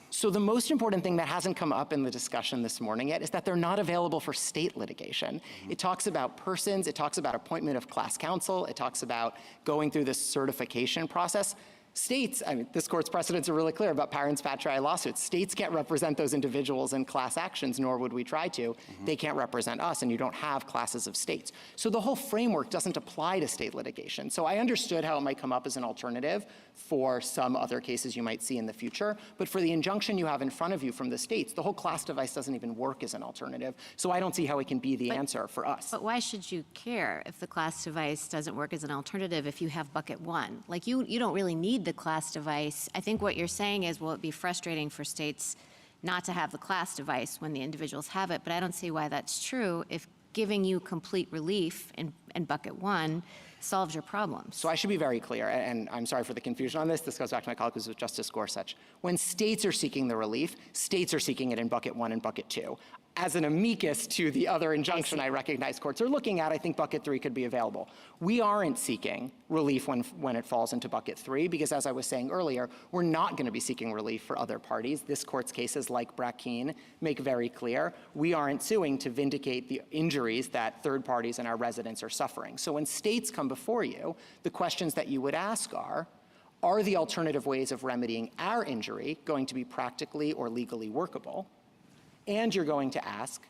So the most important thing that hasn't come up in the discussion this morning yet is that they're not available for state litigation. It talks about persons, it talks about appointment of class counsel, it talks about going through this certification process. States, I mean, this court's precedents are really clear about parents patriae lawsuits. States can't represent those individuals in class actions, nor would we try to. They can't represent us, and you don't have classes of states. So the whole framework doesn't apply to state litigation. So I understood how it might come up as an alternative for some other cases you might see in the future, but for the injunction you have in front of you from the states, the whole class device doesn't even work as an alternative. So I don't see how it can be the answer for us. But why should you care if the class device doesn't work as an alternative if you have bucket one? Like you don't really need the class device. I think what you're saying is, will it be frustrating for states not to have the class device when the individuals have it? But I don't see why that's true if giving you complete relief in bucket one solves your problems. So I should be very clear, and I'm sorry for the confusion on this. This goes back to my colleagues with Justice Gorsuch. When states are seeking the relief, states are seeking it in bucket one and bucket two. As an amicus to the other injunction I recognize courts are looking at, I think bucket three could be available. We aren't seeking relief when it falls into bucket three because, as I was saying earlier, we're not going to be seeking relief for other parties. This court's cases, like Brackeen, make very clear we aren't suing to vindicate the injuries that third parties and our residents are suffering. So when states come before you, the questions that you would ask are the alternative ways of remedying our injury going to be practically or legally workable? And you're going to ask,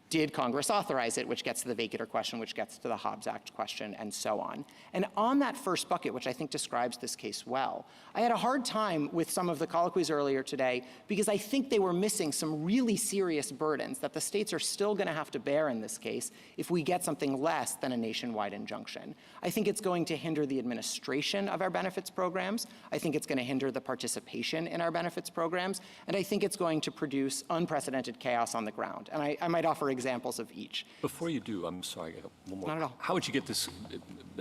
did Congress authorize it, which gets to the vacator question, which gets to the Hobbs Act question, and so on. And on that first bucket, which I think describes this case well, I had a hard time with some of the colloquies earlier today because I think they were missing some really serious burdens that the states are still going to have to bear in this case if we get something less than a nationwide injunction. I think it's going to hinder the administration of our benefits programs. I think it's going to hinder the participation in our benefits programs. And I think it's going to produce unprecedented chaos on the ground. And I might offer examples of each. Before you do, I'm sorry, I got one more. Not at all. How would you get this?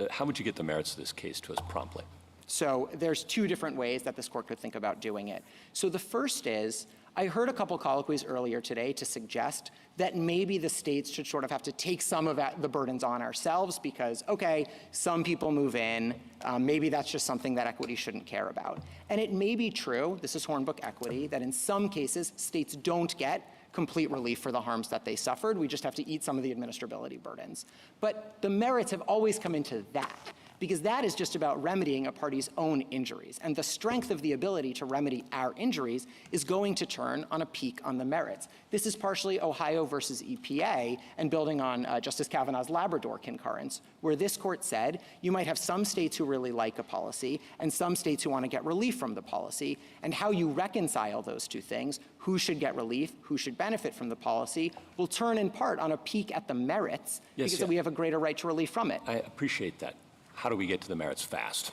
How would you get the merits of this case to us promptly? So there's two different ways that this court could think about doing it. So the first is, I heard a couple colloquies earlier today to suggest that maybe the states should sort of have to take some of the burdens on ourselves because, okay, some people move in, maybe that's just something that equity shouldn't care about. And it may be true, this is Hornbook equity, that in some cases states don't get complete relief for the harms that they suffered. We just have to eat some of the administrability burdens. But the merits have always come into that, because that is just about remedying a party's own injuries. And the strength of the ability to remedy our injuries is going to turn on a peak on the merits. This is partially Ohio versus EPA and building on Justice Kavanaugh's Labrador concurrence, where this court said you might have some states who really like a policy and some states who want to get relief from the policy, and how you reconcile those two things, who should get relief, who should benefit from the policy, will turn in part on a peak at the merits because we have a greater right to relief from it. I appreciate that. How do we get to the merits fast?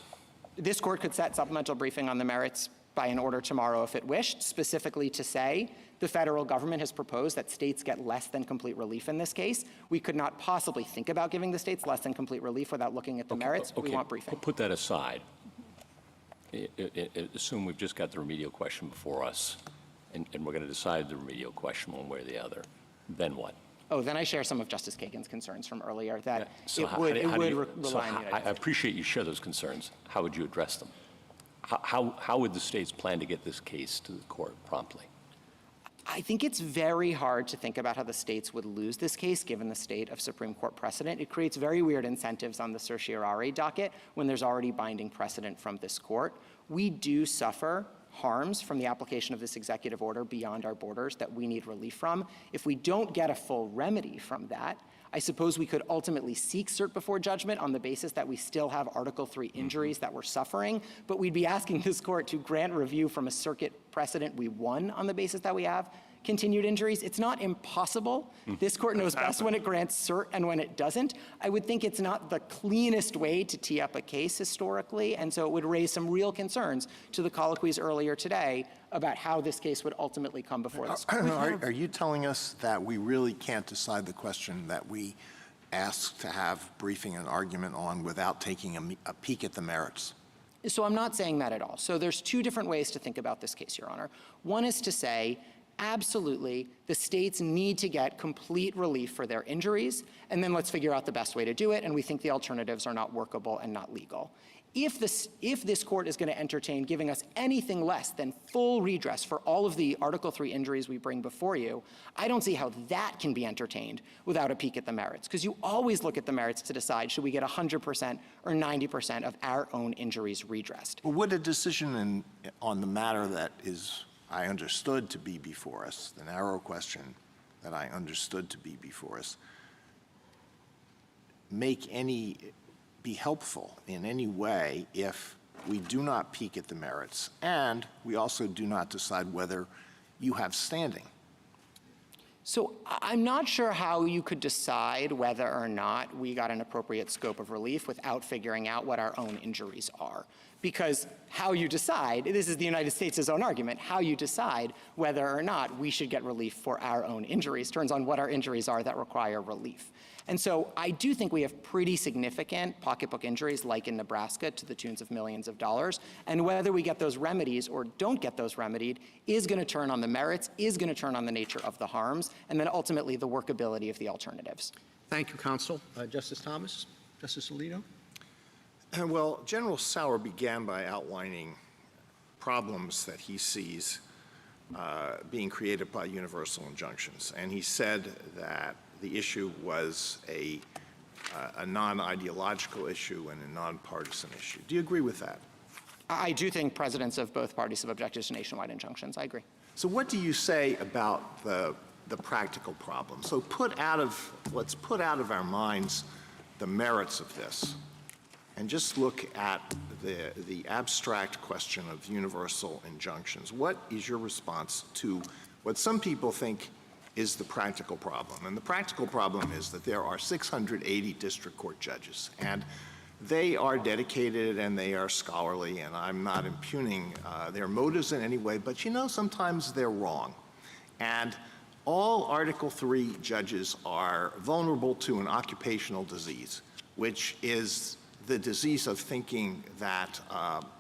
This court could set supplemental briefing on the merits by an order tomorrow if it wished, specifically to say the federal government has proposed that states get less than complete relief in this case. We could not possibly think about giving the states less than complete relief without looking at the merits. We want briefing. Put that aside. Assume we've just got the remedial question before us, and we're going to decide the remedial question one way or the other. Then what? Oh, then I share some of Justice Kagan's concerns from earlier that So it would rely on the I United States. appreciate you share those concerns. How would you address them? How would the states plan to get this case to the court promptly? I think it's very hard to think about how the states would lose this case given the state of Supreme Court precedent. It creates very weird incentives on the certiorari docket when there's already binding precedent from this court. We do suffer harms from the application of this executive order beyond our borders that we need relief from. If we don't get a full remedy from that, I suppose we could ultimately seek cert before judgment on the basis that we still have Article III injuries that we're suffering, but we'd be asking this court to grant review from a circuit precedent we won on the basis that we have continued injuries. It's not impossible. This court knows best when it grants cert and when it doesn't. I would think it's not the cleanest way to tee up a case historically, and so it would raise some real concerns to the colloquies earlier today about how this case would ultimately come before this court. Are you telling us that we really can't decide the question that we asked to have briefing and argument on without taking a peek at the merits? So I'm not saying that at all. So there's two different ways to think about this case, Your Honor. One is to say, absolutely, the states need to get complete relief for their injuries, and then let's figure out the best way to do it, and we think the alternatives are not workable and not legal. If this court is going to entertain giving us anything less than full redress for all of the Article III injuries we bring before you, I don't see how that can be entertained without a peek at the merits, because you always look at the merits to decide should we get 100% or 90% of our own injuries redressed. Well, would a decision on the matter that I understood to be before us, the narrow question that I understood to be before us, be helpful in any way if we do not peek at the merits and we also do not decide whether you have standing? So I'm not sure how you could decide whether or not we got an appropriate scope of relief without figuring out what our own injuries are. Because how you decide, this is the United States' own argument, how you decide whether or not we should get relief for our own injuries turns on what our injuries are that require relief. And so I do think we have pretty significant pocketbook injuries, like in Nebraska, to the tunes of millions of dollars. And whether we get those remedies or don't get those remedied is going to turn on the merits, is going to turn on the nature of the harms, and then ultimately the workability of the alternatives. Thank you, counsel. Justice Thomas? Justice Alito? Well, General Sauer began by outlining problems that he sees being created by universal injunctions. And he said that the issue was a non-ideological issue and a nonpartisan issue. Do you agree with that? I do think presidents of both parties have objected to nationwide injunctions. I agree. So what do you say about the practical problem? So let's put out of our minds the merits of this and just look at the abstract question of universal injunctions. What is your response to what some people think is the practical problem? And the practical problem is that there are 680 district court judges, and they are dedicated and they are scholarly, and I'm not impugning their motives in any way, but sometimes they're wrong. And all Article III judges are vulnerable to an occupational disease, which is the disease of thinking that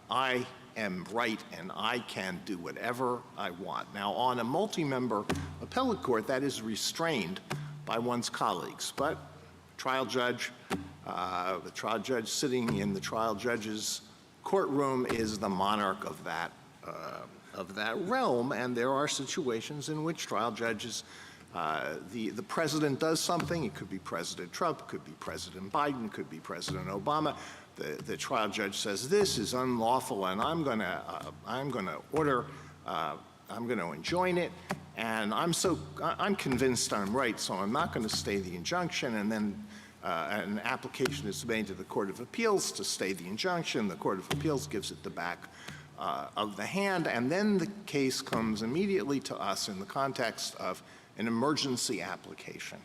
I am right and I can do whatever I want. Now, on a multi-member appellate court, that is restrained by one's colleagues. But the trial judge sitting in the trial judge's courtroom is the monarch of that realm, and there are situations in which trial judges, the president does something. It could be President Trump, it could be President Biden, it could be President Obama. The trial judge says this is unlawful, and I'm going to enjoin it, and I'm convinced I'm right, so I'm not going to stay the injunction. And then an application is made to the Court of Appeals to stay the injunction. The Court of Appeals gives it the back of the hand, and then the case comes immediately to us in the context of an emergency application.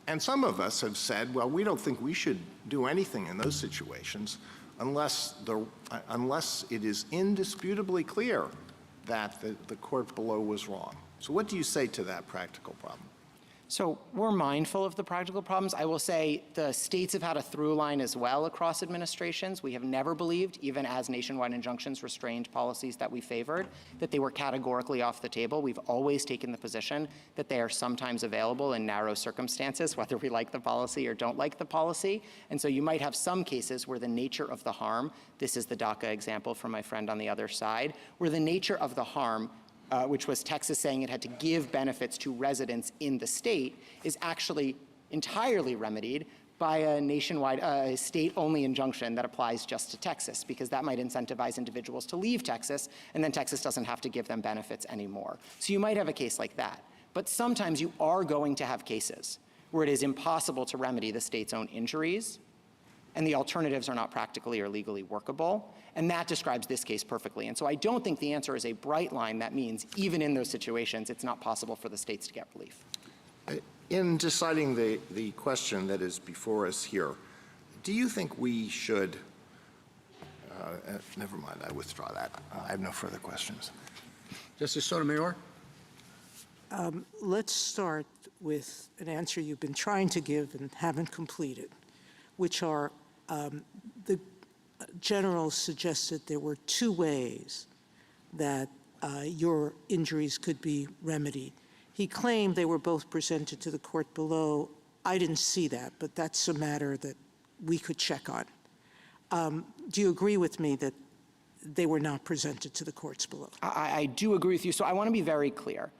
And some of us have said, well, we don't think we should do anything in those situations unless it is indisputably clear that the court below was wrong. So what do you say to that practical problem? So we're mindful of the practical problems. I will say the states have had a through line as well across administrations. We have never believed, even as nationwide injunctions restrained policies that we favored, that they were categorically off the table. We've always taken the position that they are sometimes available in narrow circumstances, whether we like the policy or don't like the policy. And so you might have some cases where the nature of the harm, this is the DACA example from my friend on the other side, where the nature of the harm which was Texas saying it had to give benefits to residents in the state, is actually entirely remedied by a nationwide, state-only injunction that applies just to Texas, because that might incentivize individuals to leave Texas, and then Texas doesn't have to give them benefits anymore. So you might have a case like that. But sometimes you are going to have cases where it is impossible to remedy the state's own injuries, and the alternatives are not practically or legally workable. And that describes this case perfectly. And so I don't think the answer is a bright line that means even in those situations, it's not possible for the states to get relief. In deciding the question that is before us here, do you think we should, never mind, I withdraw that. I have no further questions. Justice Sotomayor? Let's start with an answer you've been trying to give and haven't completed, which are the general suggested there were two ways that your injuries could be remedied. He claimed they were both presented to the court below. I didn't see that, but that's a matter that we could check on. Do you agree with me that they were not presented to the courts below? I do agree with you. So I want to be very clear,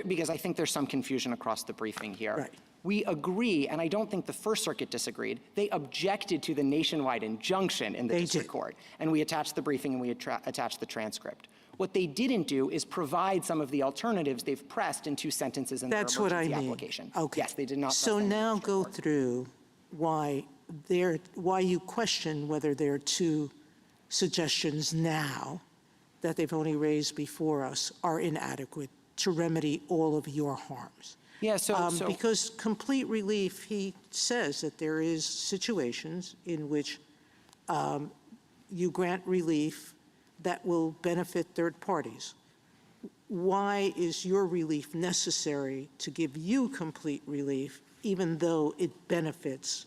because I think there's some confusion across the briefing here. Right. We agree, and I don't think the First Circuit disagreed. They objected to the nationwide injunction in the district court, and we attached the briefing and we attached the transcript. What they didn't do is provide some of the alternatives they've pressed in two sentences in their emergency application. Okay. Yes, they did not. So now go through why you question whether there are two suggestions now that they've only raised before us are inadequate to remedy all of your harms. Yeah, because complete relief, he says that there is situations in which you grant relief that will benefit third parties. Why is your relief necessary to give you complete relief, even though it benefits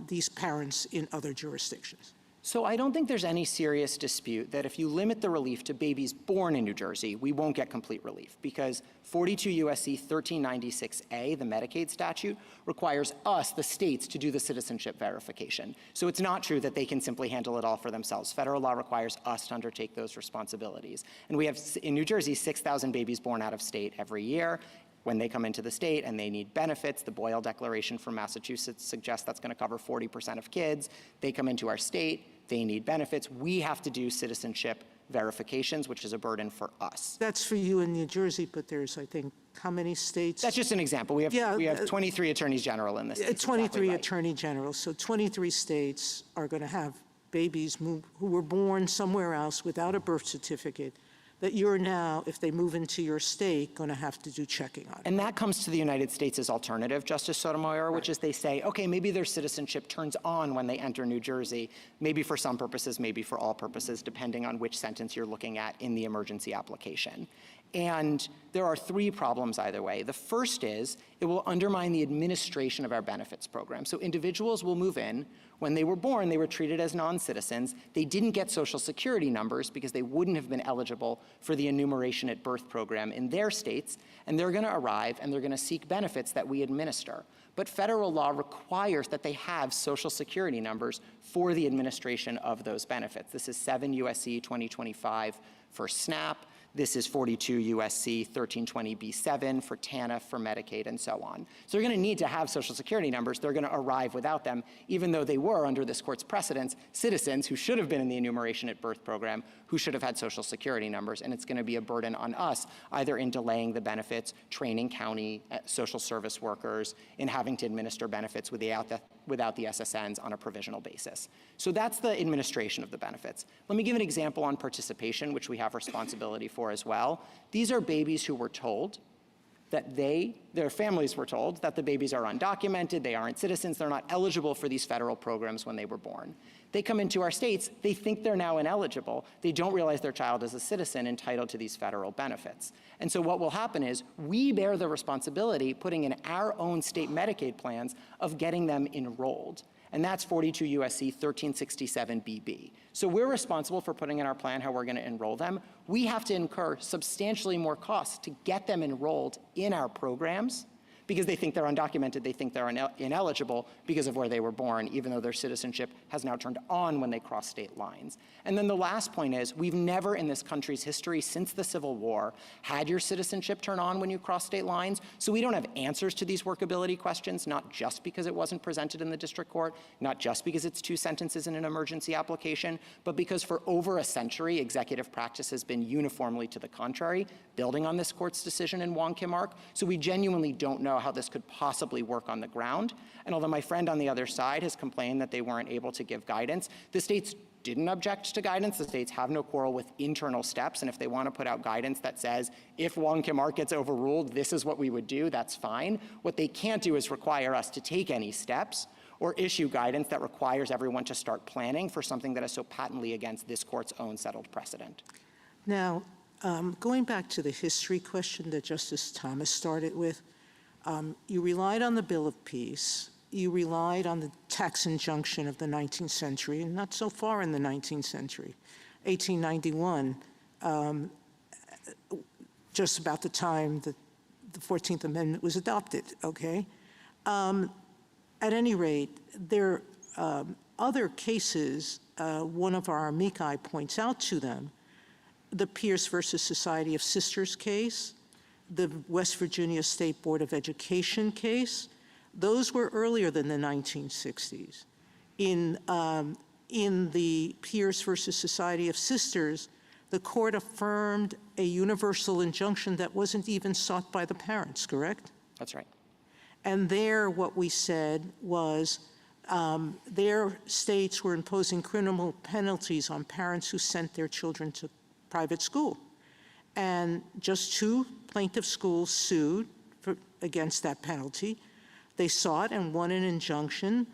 these parents in other jurisdictions? So I don't think there's any serious dispute that if you limit the relief to babies born in New Jersey, we won't get complete relief, because 42 U.S.C. 1396A, the Medicaid statute, requires us, the states, to do the citizenship verification. So it's not true that they can simply handle it all for themselves. Federal law requires us to undertake those responsibilities. And we have, in New Jersey, 6,000 babies born out of state every year. When they come into the state and they need benefits, the Boyle Declaration from Massachusetts suggests that's going to cover 40% of kids. They come into our state, they need benefits. We have to do citizenship verifications, which is a burden for us. That's for you in New Jersey, but there's, I think, how many states? That's just an example. We have 23 attorneys general in this. 23 exactly right. attorney generals. So 23 states are going to have babies who were born somewhere else without a birth certificate that you're now, if they move into your state, going to have to do checking on. And that comes to the United States' alternative, Justice Sotomayor, which is they say, okay, maybe their citizenship turns on when they enter New Jersey, maybe for some purposes, maybe for all purposes, depending on which sentence you're looking at in the emergency application. And there are three problems either way. The first is it will undermine the administration of our benefits program. So individuals will move in. When they were born, they were treated as non-citizens. They didn't get Social Security numbers because they wouldn't have been eligible for the enumeration at birth program in their states. And they're going to arrive and they're going to seek benefits that we administer. But federal law requires that they have Social Security numbers for the administration of those benefits. This is 7 U.S.C. 2025 for SNAP. This is 42 U.S.C. 1320b7 for TANF, for Medicaid, and so on. So they're going to need to have Social Security numbers. They're going to arrive without them, even though they were, under this court's precedents, citizens who should have been in the enumeration at birth program, who should have had Social Security numbers. And it's going to be a burden on us, either in delaying the benefits, training county social service workers, in having to administer benefits without the SSNs on a provisional basis. So that's the administration of the benefits. Let me give an example on participation, which we have responsibility for as well. These are babies who were told that they their families were told that the babies are undocumented, they aren't citizens, they're not eligible for these federal programs when they were born. They come into our states, they think they're now ineligible. They don't realize their child is a citizen entitled to these federal benefits. And so what will happen is we bear the responsibility, putting in our own state Medicaid plans, of getting them enrolled. And that's 42 USC 1367 BB. So we're responsible for putting in our plan how we're going to enroll them. We have to incur substantially more costs to get them enrolled in our programs because they think they're undocumented, they think they're ineligible because of where they were born, even though their citizenship has now turned on when they cross state lines. And then the last point is, we've never in this country's history since the Civil War had your citizenship turn on when you cross state lines, so we don't have answers to these workability questions, not just because it wasn't presented in the district court, not just because it's 2 sentences in an emergency application, but because for over a century, executive practice has been uniformly to the contrary, building on this court's decision in Wong Kim Ark. So we genuinely don't know how this could possibly work on the ground. And although my friend on the other side has complained that they weren't able to give guidance, the states didn't object to guidance. The states have no quarrel with internal steps. And if they want to put out guidance that says, if Wong Kim Ark gets overruled, this is what we would do, that's fine. What they can't do is require us to take any steps or issue guidance that requires everyone to start planning for something that is so patently against this court's own settled precedent. Now, going back to the history question that Justice Thomas started with, you relied on the Bill of Peace, you relied on the tax injunction of the 19th century, and not so far in the 19th century, 1891, just about the time that the 14th Amendment was adopted, okay? At any rate, there are other cases, one of our amici points out to them, the Pierce versus Society of Sisters case, the West Virginia State Board of Education case, those were earlier than the 1960s. In the Pierce versus Society of Sisters, the court affirmed a universal injunction that wasn't even sought by the parents, correct? That's right. And there, what we said was their states were imposing criminal penalties on parents who sent their children to private school. And just 2 plaintiff schools sued against that penalty. They sought and won an injunction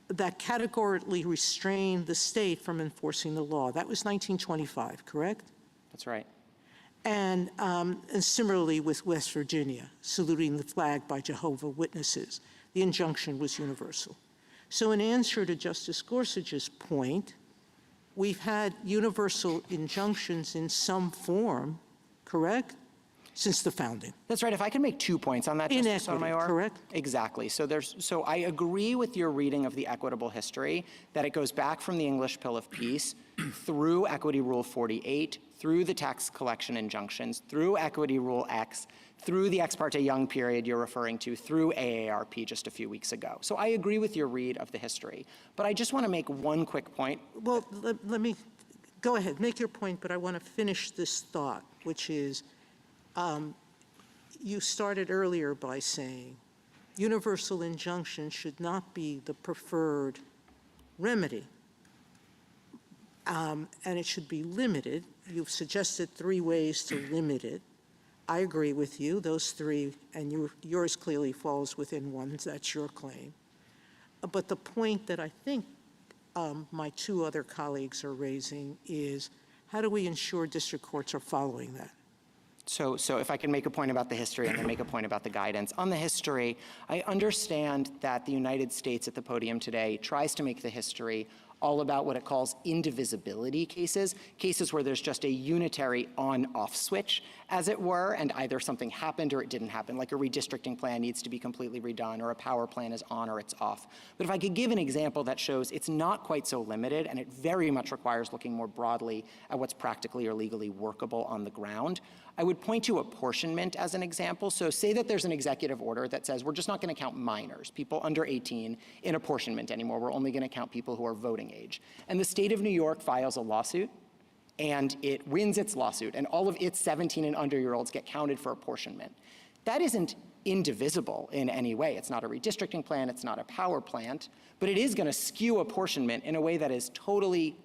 that categorically restrained the state from enforcing the law. That was 1925, correct? That's right. And similarly with West Virginia, saluting the flag by Jehovah's Witnesses. The injunction was universal. So in answer to Justice Gorsuch's point, we've had universal injunctions in some form, correct? Since the founding. That's right. If I can make 2 points on that, Justice Sotomayor. Correct? Exactly. So I agree with your reading of the equitable history, that it goes back from the English Pill of Peace through Equity Rule 48, through the tax collection injunctions, through Equity Rule X, through the Ex parte Young period you're referring to, through AARP just a few weeks ago. So I agree with your read of the history. But I just want to make one quick point. Well, let me, go ahead, make your point, but I want to finish this thought, which is, you started earlier by saying universal injunction should not be the preferred remedy, and it should be limited. You've suggested 3 ways to limit it. I agree with you, those 3, and yours clearly falls within one, that's your claim. But the point that I think my 2 other colleagues are raising is, how do we ensure district courts are following that? So if I can make a point about the history and then make a point about the guidance. On the history, I understand that the United States at the podium today tries to make the history all about what it calls indivisibility cases, cases where there's just a unitary on-off switch, as it were, and either something happened or it didn't happen, like a redistricting plan needs to be completely redone or a power plan is on or it's off. But if I could give an example that shows it's not quite so limited and it very much requires looking more broadly at what's practically or legally workable on the ground, I would point to apportionment as an example. So say that there's an executive order that says we're just not going to count minors, people under 18, in apportionment anymore. We're only going to count people who are voting age. And the state of New York files a lawsuit, and it wins its lawsuit, and all of its 17 and under-year-olds get counted for apportionment. That isn't indivisible in any way. It's not a redistricting plan, it's not a power plant, but it is going to skew apportionment in a way that is totally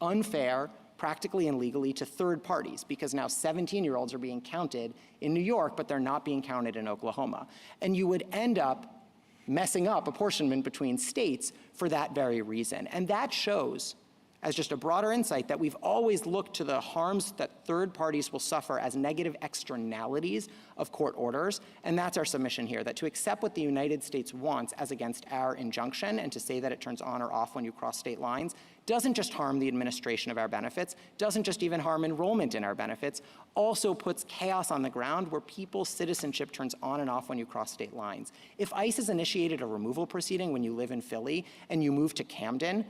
unfair, practically and legally, to third parties, because now 17-year-olds are being counted in New York, but they're not being counted in Oklahoma. And you would end up messing up apportionment between states for that very reason. And that shows, as just a broader insight, that we've always looked to the harms that third parties will suffer as negative externalities of court orders, and that's our submission here, that to accept what the United States wants as against our injunction and to say that it turns on or off when you cross state lines doesn't just harm the administration of our benefits, doesn't just even harm enrollment in our benefits, also puts chaos on the ground where people's citizenship turns on and off when you cross state lines. If ICE has initiated a removal proceeding when you live in Philly and you move to Camden,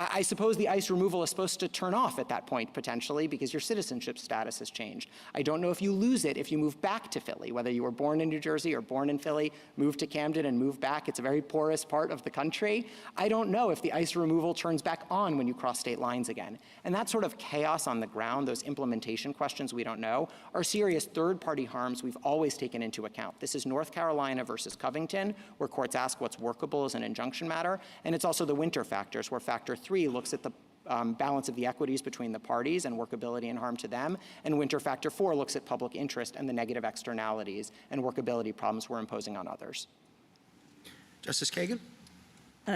I suppose the ICE removal is supposed to turn off at that point, potentially, because your citizenship status has changed. I don't know if you lose it if you move back to Philly, whether you were born in New Jersey or born in Philly, move to Camden and move back. It's a very porous part of the country. I don't know if the ICE removal turns back on when you cross state lines again. And that sort of chaos on the ground, those implementation questions we don't know, are serious third-party harms we've always taken into account. This is North Carolina versus Covington, where courts ask what's workable as an injunction matter, and it's also the winter factors, where factor 3 looks at the balance of the equities between the parties and workability and harm to them, and winter factor 4 looks at public interest and the negative externalities and workability problems we're imposing on others. Justice Kagan?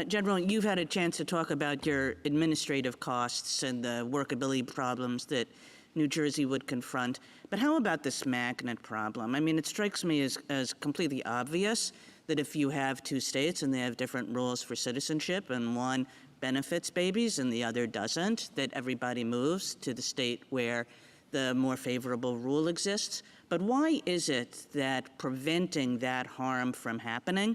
General, you've had a chance to talk about your administrative costs and the workability problems that New Jersey would confront, but how about this magnet problem? I mean, it strikes me as completely obvious that if you have two states and they have different rules for citizenship and one benefits babies and the other doesn't, that everybody moves to the state where the more favorable rule exists. But why is it that preventing that harm from happening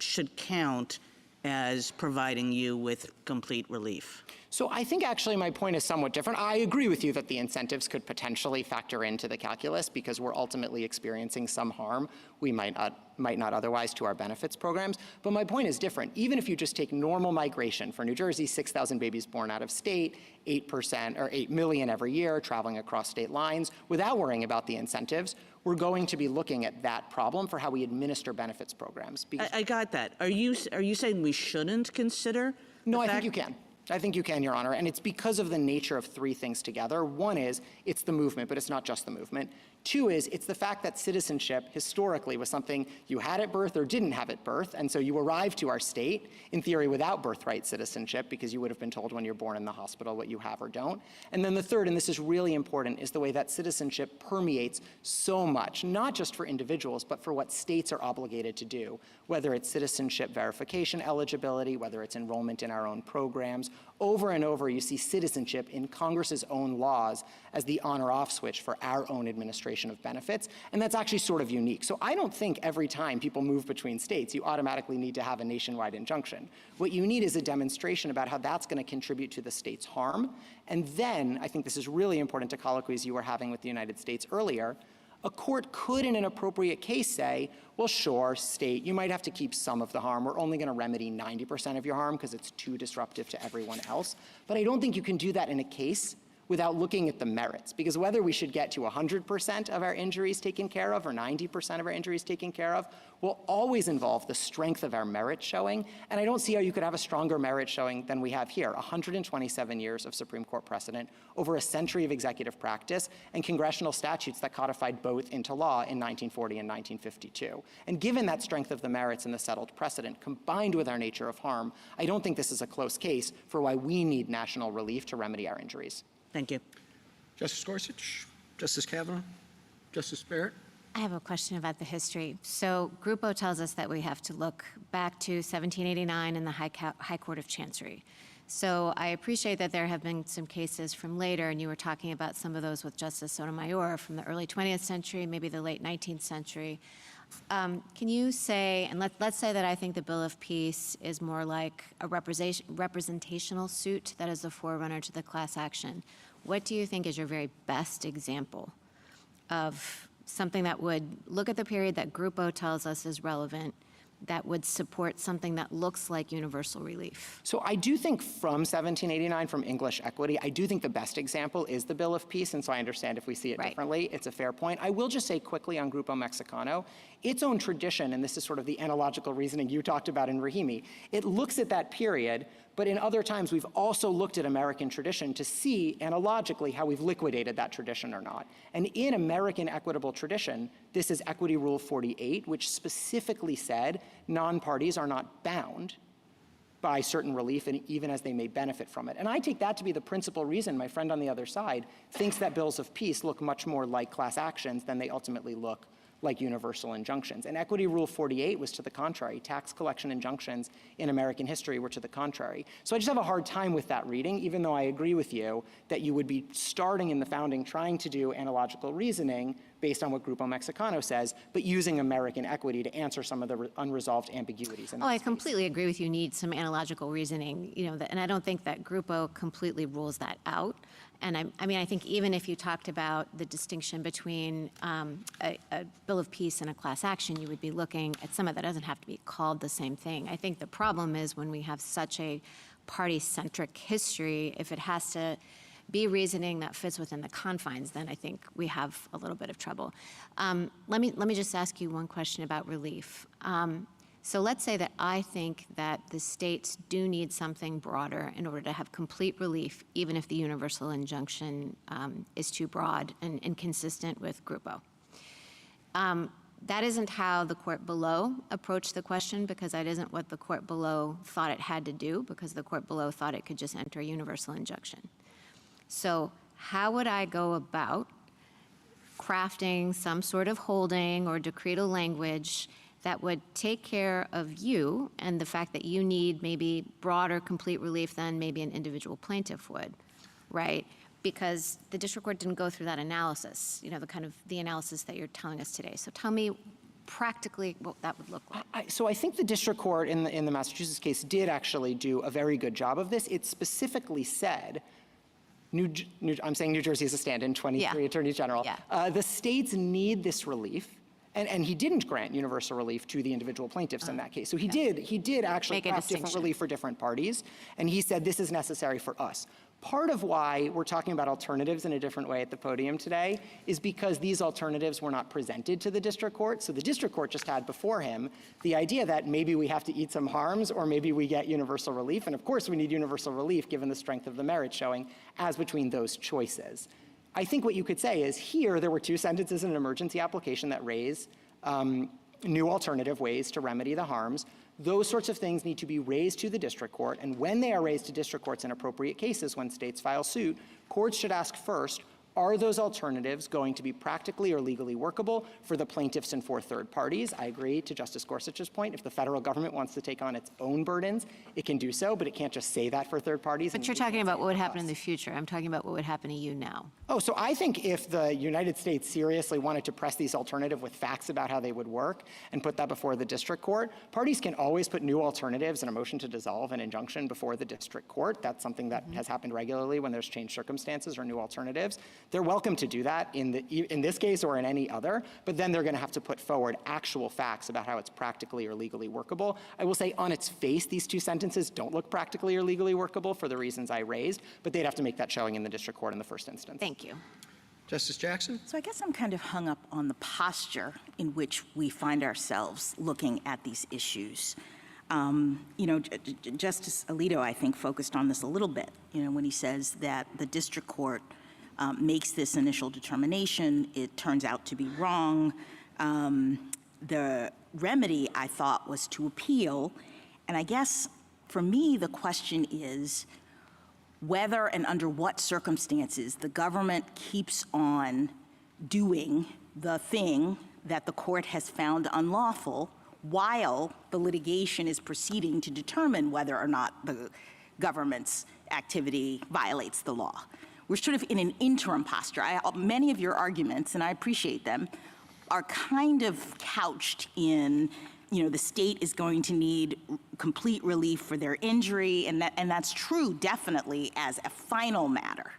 should count as providing you with complete relief? So I think actually my point is somewhat different. I agree with you that the incentives could potentially factor into the calculus because we're ultimately experiencing some harm we might not otherwise to our benefits programs. But my point is different. Even if you just take normal migration for New Jersey, 6,000 babies born out of state, 8% or 8 million every year traveling across state lines, without worrying about the incentives, we're going to be looking at that problem for how we administer benefits programs. I got that. Are you saying we shouldn't consider? No, I think you can. I think you can, Your Honor, and it's because of the nature of three things together. One is it's the movement, but it's not just the movement. Two is it's the fact that citizenship historically was something you had at birth or didn't have at birth, and so you arrived to our state, in theory, without birthright citizenship because you would have been told when you're born in the hospital what you have or don't. And then the third, and this is really important, is the way that citizenship permeates so much, not just for individuals, but for what states are obligated to do, whether it's citizenship verification eligibility, whether it's enrollment in our own programs. Over and over, you see citizenship in Congress's own laws as the on or off switch for our own administration of benefits, and that's actually sort of unique. So I don't think every time people move between states, you automatically need to have a nationwide injunction. What you need is a demonstration about how that's going to contribute to the state's harm, and then, I think this is really important to colloquies you were having with the United States earlier, a court could, in an appropriate case, say, well, sure, state, you might have to keep some of the harm. We're only going to remedy 90% of your harm because it's too disruptive to everyone else. But I don't think you can do that in a case without looking at the merits, because whether we should get to 100% of our injuries taken care of or 90% of our injuries taken care of will always involve the strength of our merit showing, and I don't see how you could have a stronger merit showing than we have here. 127 years of Supreme Court precedent, over a century of executive practice, and congressional statutes that codified both into law in 1940 and 1952. And given that strength of the merits and the settled precedent, combined with our nature of harm, I don't think this is a close case for why we need national relief to remedy our injuries. Thank you. Justice Gorsuch, Justice Kavanaugh, Justice Barrett. I have a question about the history. So Grupo tells us that we have to look back to 1789 and the High Court of Chancery. So I appreciate that there have been some cases from later, and you were talking about some of those with Justice Sotomayor from the early 20th century, maybe the late 19th century. Can you say, and let's say that I think the Bill of Peace is more like a representational suit that is the forerunner to the class action. What do you think is your very best example of something that would look at the period that Grupo tells us is relevant, that would support something that looks like universal relief? So I do think from 1789, from English equity, I do think the best example is the Bill of Peace, and so I understand if we see it differently, it's a fair point. I will just say quickly on Grupo Mexicano, its own tradition, and this is sort of the analogical reasoning you talked about in Rahimi, it looks at that period, But in other times, we've also looked at American tradition to see analogically how we've liquidated that tradition or not. And in American equitable tradition, this is Equity Rule 48, which specifically said non-parties are not bound by certain relief, and even as they may benefit from it. And I take that to be the principal reason my friend on the other side thinks that bills of peace look much more like class actions than they ultimately look like universal injunctions. And Equity Rule 48 was to the contrary. Tax collection injunctions in American history were to the contrary. So I just have a hard time with that reading, even though I agree with you that you would be starting in the founding trying to do analogical reasoning based on what Grupo Mexicano says, but using American equity to answer some of the unresolved ambiguities. Oh, I completely agree with you. You need some analogical reasoning, and I don't think that Grupo completely rules that out. And I think even if you talked about the distinction between a bill of peace and a class action, you would be looking at some of that doesn't have to be called the same thing. I think the problem is when we have such a party-centric history, if it has to be reasoning that fits within the confines, then I think we have a little bit of trouble. Let me just ask you one question about relief. So let's say that I think that the states do need something broader in order to have complete relief, even if the universal injunction is too broad and inconsistent with Grupo. That isn't how the court below approached the question, because that isn't what the court below thought it had to do, because the court below thought it could just enter a universal injunction. So how would I go about crafting some sort of holding or decretal language that would take care of you and the fact that you need maybe broader complete relief than maybe an individual plaintiff would, right? Because the district court didn't go through that analysis, the analysis that you're telling us today. So tell me practically what that would look like. So I think the district court in the Massachusetts case did actually do a very good job of this. It specifically said, I'm saying New Jersey as a stand-in, 23 attorneys general. Yeah. The states need this relief. And he didn't grant universal relief to the individual plaintiffs in that case. So he did actually craft different relief for different parties. And he said, this is necessary for us. Part of why we're talking about alternatives in a different way at the podium today is because these alternatives were not presented to the district court. So the district court just had before him the idea that maybe we have to eat some harms or maybe we get universal relief. And of course we need universal relief given the strength of the merit showing as between those choices. I think what you could say is here there were two sentences in an emergency application that raise new alternative ways to remedy the harms. Those sorts of things need to be raised to the district court, and when they are raised to district courts in appropriate cases, when states file suit, courts should ask first, are those alternatives going to be practically or legally workable for the plaintiffs and for third parties? I agree to Justice Gorsuch's point. If the federal government wants to take on its own burdens, it can do so, but it can't just say that for third parties. But you're talking about what would happen in the future. I'm talking about what would happen to you now. Oh, so I think if the United States seriously wanted to press these alternative with facts about how they would work and put that before the district court, parties can always put new alternatives in a motion to dissolve an injunction before the district court. That's something that has happened regularly when there's changed circumstances or new alternatives. They're welcome to do that in this case or in any other, but then they're going to have to put forward actual facts about how it's practically or legally workable. I will say on its face, these two sentences don't look practically or legally workable for the reasons I raised, but they'd have to make that showing in the district court in the first instance. Thank you. Justice Jackson? So I guess I'm kind of hung up on the posture in which we find ourselves looking at these issues. Justice Alito, I think, focused on this a little bit, when he says that the district court makes this initial determination, it turns out to be wrong. The remedy, I thought, was to appeal. And I guess, for me, the question is whether and under what circumstances the government keeps on doing the thing that the court has found unlawful while the litigation is proceeding to determine whether or not the government's activity violates the law. We're sort of in an interim posture. Many of your arguments, and I appreciate them, are kind of couched in, the state is going to need complete relief for their injury, and that's true definitely as a final matter.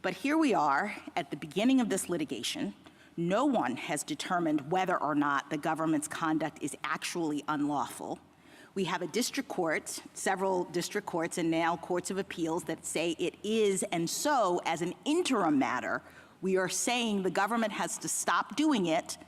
But here we are at the beginning of this litigation. No one has determined whether or not the government's conduct is actually unlawful. We have a district court, several district courts, and now courts of appeals that say it is, and so, as an interim matter, we are saying the government has to stop doing it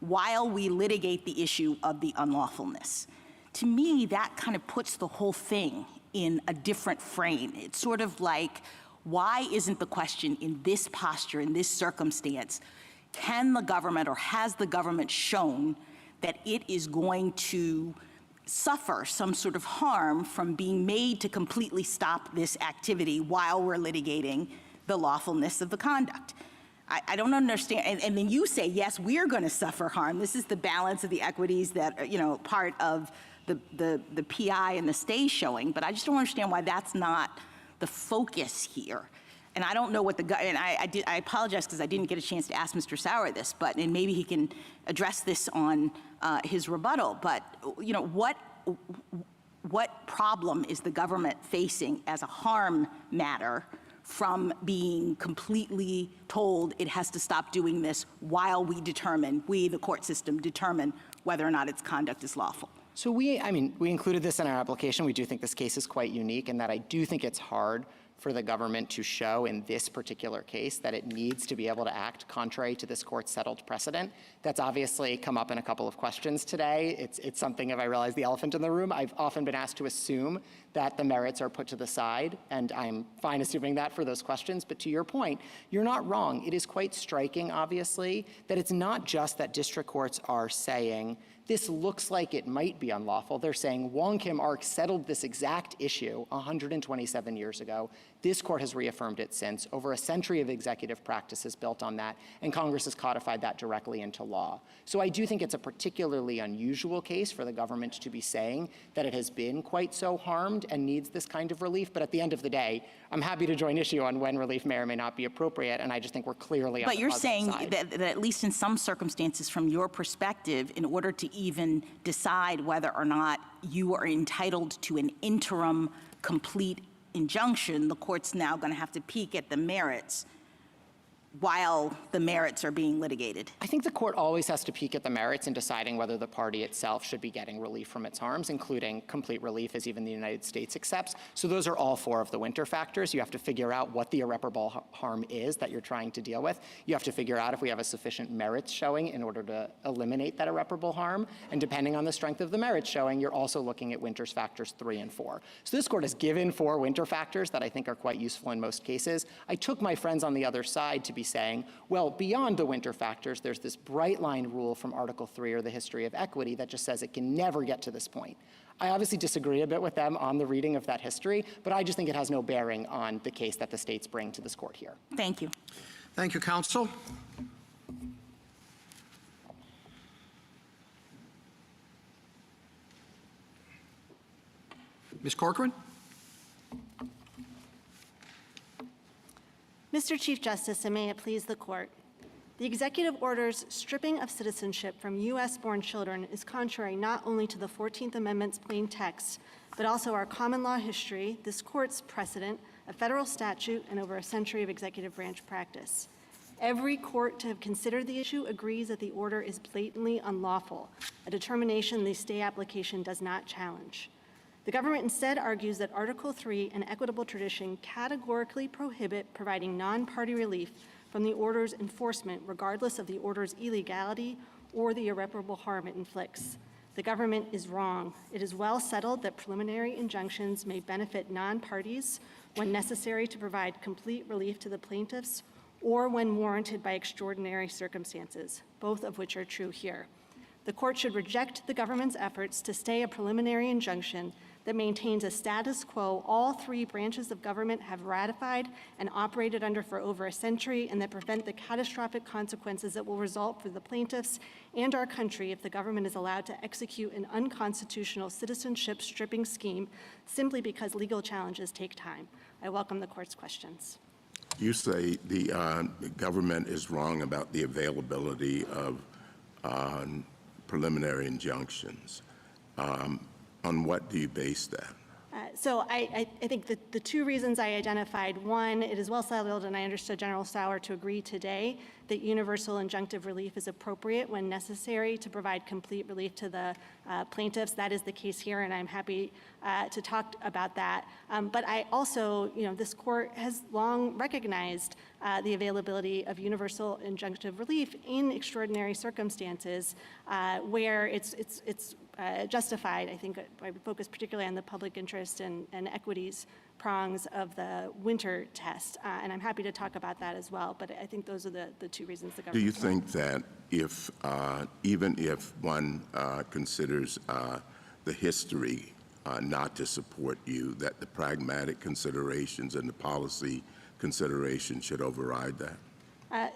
while we litigate the issue of the unlawfulness. To me, that kind of puts the whole thing in a different frame. It's sort of like, why isn't the question in this posture, in this circumstance, can the government or has the government shown that it is going to suffer some sort of harm from being made to completely stop this activity while we're litigating the lawfulness of the conduct? I don't understand. And then you say, yes, we're going to suffer harm. This is the balance of the equities that, part of the PI and the stay showing. But I just don't understand why that's not the focus here. And I don't know what I apologize because I didn't get a chance to ask Mr. Sauer this, and maybe he can address this on his rebuttal. But, what problem is the government facing as a harm matter from being completely told it has to stop doing this while we, the court system, determine whether or not its conduct is lawful? So we included this in our application. We do think this case is quite unique in that I do think it's hard for the government to show in this particular case that it needs to be able to act contrary to this court's settled precedent. That's obviously come up in a couple of questions today. It's something, if I realize the elephant in the room, I've often been asked to assume that the merits are put to the side, and I'm fine assuming that for those questions. But to your point, you're not wrong. It is quite striking, obviously, that it's not just that district courts are saying, this looks like it might be unlawful. They're saying Wong Kim Ark settled this exact issue 127 years ago. This court has reaffirmed it since. Over a century of executive practices built on that, and Congress has codified that directly into law. So I do think it's a particularly unusual case for the government to be saying that it has been quite so harmed and needs this kind of relief. But at the end of the day, I'm happy to join issue on when relief may or may not be appropriate, and I just think we're clearly on the positive side. But you're saying that at least in some circumstances, from your perspective, in order to even decide whether or not you are entitled to an interim complete injunction, the court's now going to have to peek at the merits while the merits are being litigated. I think the court always has to peek at the merits in deciding whether the party itself should be getting relief from its harms, including complete relief, as even the United States accepts. So those are all four of the winter factors. You have to figure out what the irreparable harm is that you're trying to deal with. You have to figure out if we have a sufficient merits showing in order to eliminate that irreparable harm. And depending on the strength of the merits showing, you're also looking at winter's factors 3 and 4. So this court has given 4 winter factors that I think are quite useful in most cases. I took my friends on the other side to be saying, well, beyond the winter factors, there's this bright line rule from Article 3 or the history of equity that just says it can never get to this point. I obviously disagree a bit with them on the reading of that history, but I just think it has no bearing on the case that the states bring to this court here. Thank you. Thank you, counsel. Ms. Corcoran? Mr. Chief Justice, and may it please the court, the executive order's stripping of citizenship from U.S.-born children is contrary not only to the 14th Amendment's plain text, but also our common law history, this court's precedent, a federal statute, and over a century of executive branch practice. Every court to have considered the issue agrees that the order is blatantly unlawful, a determination the stay application does not challenge. The government instead argues that Article 3 and equitable tradition categorically prohibit providing non-party relief from the order's enforcement, regardless of the order's illegality or the irreparable harm it inflicts. The government is wrong. It is well settled that preliminary injunctions may benefit non-parties when necessary to provide complete relief to the plaintiffs or when warranted by extraordinary circumstances, both of which are true here. The court should reject the government's efforts to stay a preliminary injunction that maintains a status quo all 3 branches of government have ratified and operated under for over a century, and that prevent the catastrophic consequences that will result for the plaintiffs and our country if the government is allowed to execute an unconstitutional citizenship stripping scheme simply because legal challenges take time. I welcome the court's questions. You say the government is wrong about the availability of preliminary injunctions. On what do you base that? So I think that the 2 reasons I identified, one, it is well settled, and I understood General Sauer to agree today, that universal injunctive relief is appropriate when necessary to provide complete relief to the plaintiffs. That is the case here, and I'm happy to talk about that. But I also, this court has long recognized the availability of universal injunctive relief in extraordinary circumstances where it's justified. I think I would focus particularly on the public interest and equities prongs of the winter test. And I'm happy to talk about that as well, but I think those are the two reasons the government. Do you think that if, even if one considers the history not to support you, that the pragmatic considerations and the policy considerations should override that?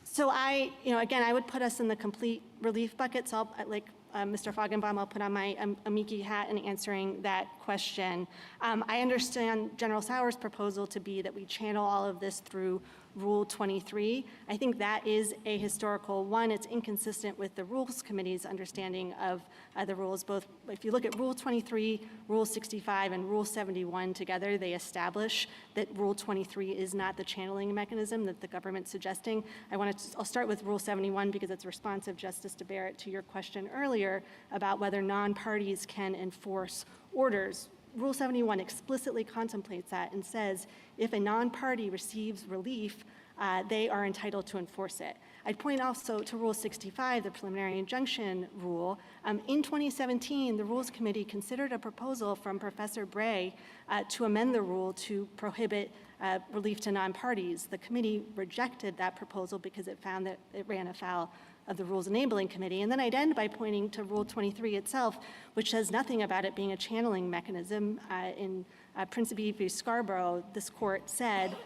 So again, I would put us in the complete relief bucket. So like Mr. Feigenbaum, I'll put on my amici hat in answering that question. I understand General Sauer's proposal to be that we channel all of this through Rule 23. I think that is a historical one. It's inconsistent with the Rules Committee's understanding of the rules. Both, if you look at Rule 23, Rule 65, and Rule 71 together, they establish that Rule 23 is not the channeling mechanism that the government's suggesting. I'll start with Rule 71 because it's responsive, Justice DeBarrett, to your question earlier about whether non-parties can enforce orders. Rule 71 explicitly contemplates that and says if a non-party receives relief, they are entitled to enforce it. I'd point also to Rule 65, the preliminary injunction rule. In 2017, the Rules Committee considered a proposal from Professor Bray to amend the rule to prohibit relief to non-parties. The committee rejected that proposal because it found that it ran afoul of the Rules Enabling Committee. And then I'd end by pointing to Rule 23 itself, which says nothing about it being a channeling mechanism. In Principe v. Scarborough, this court said,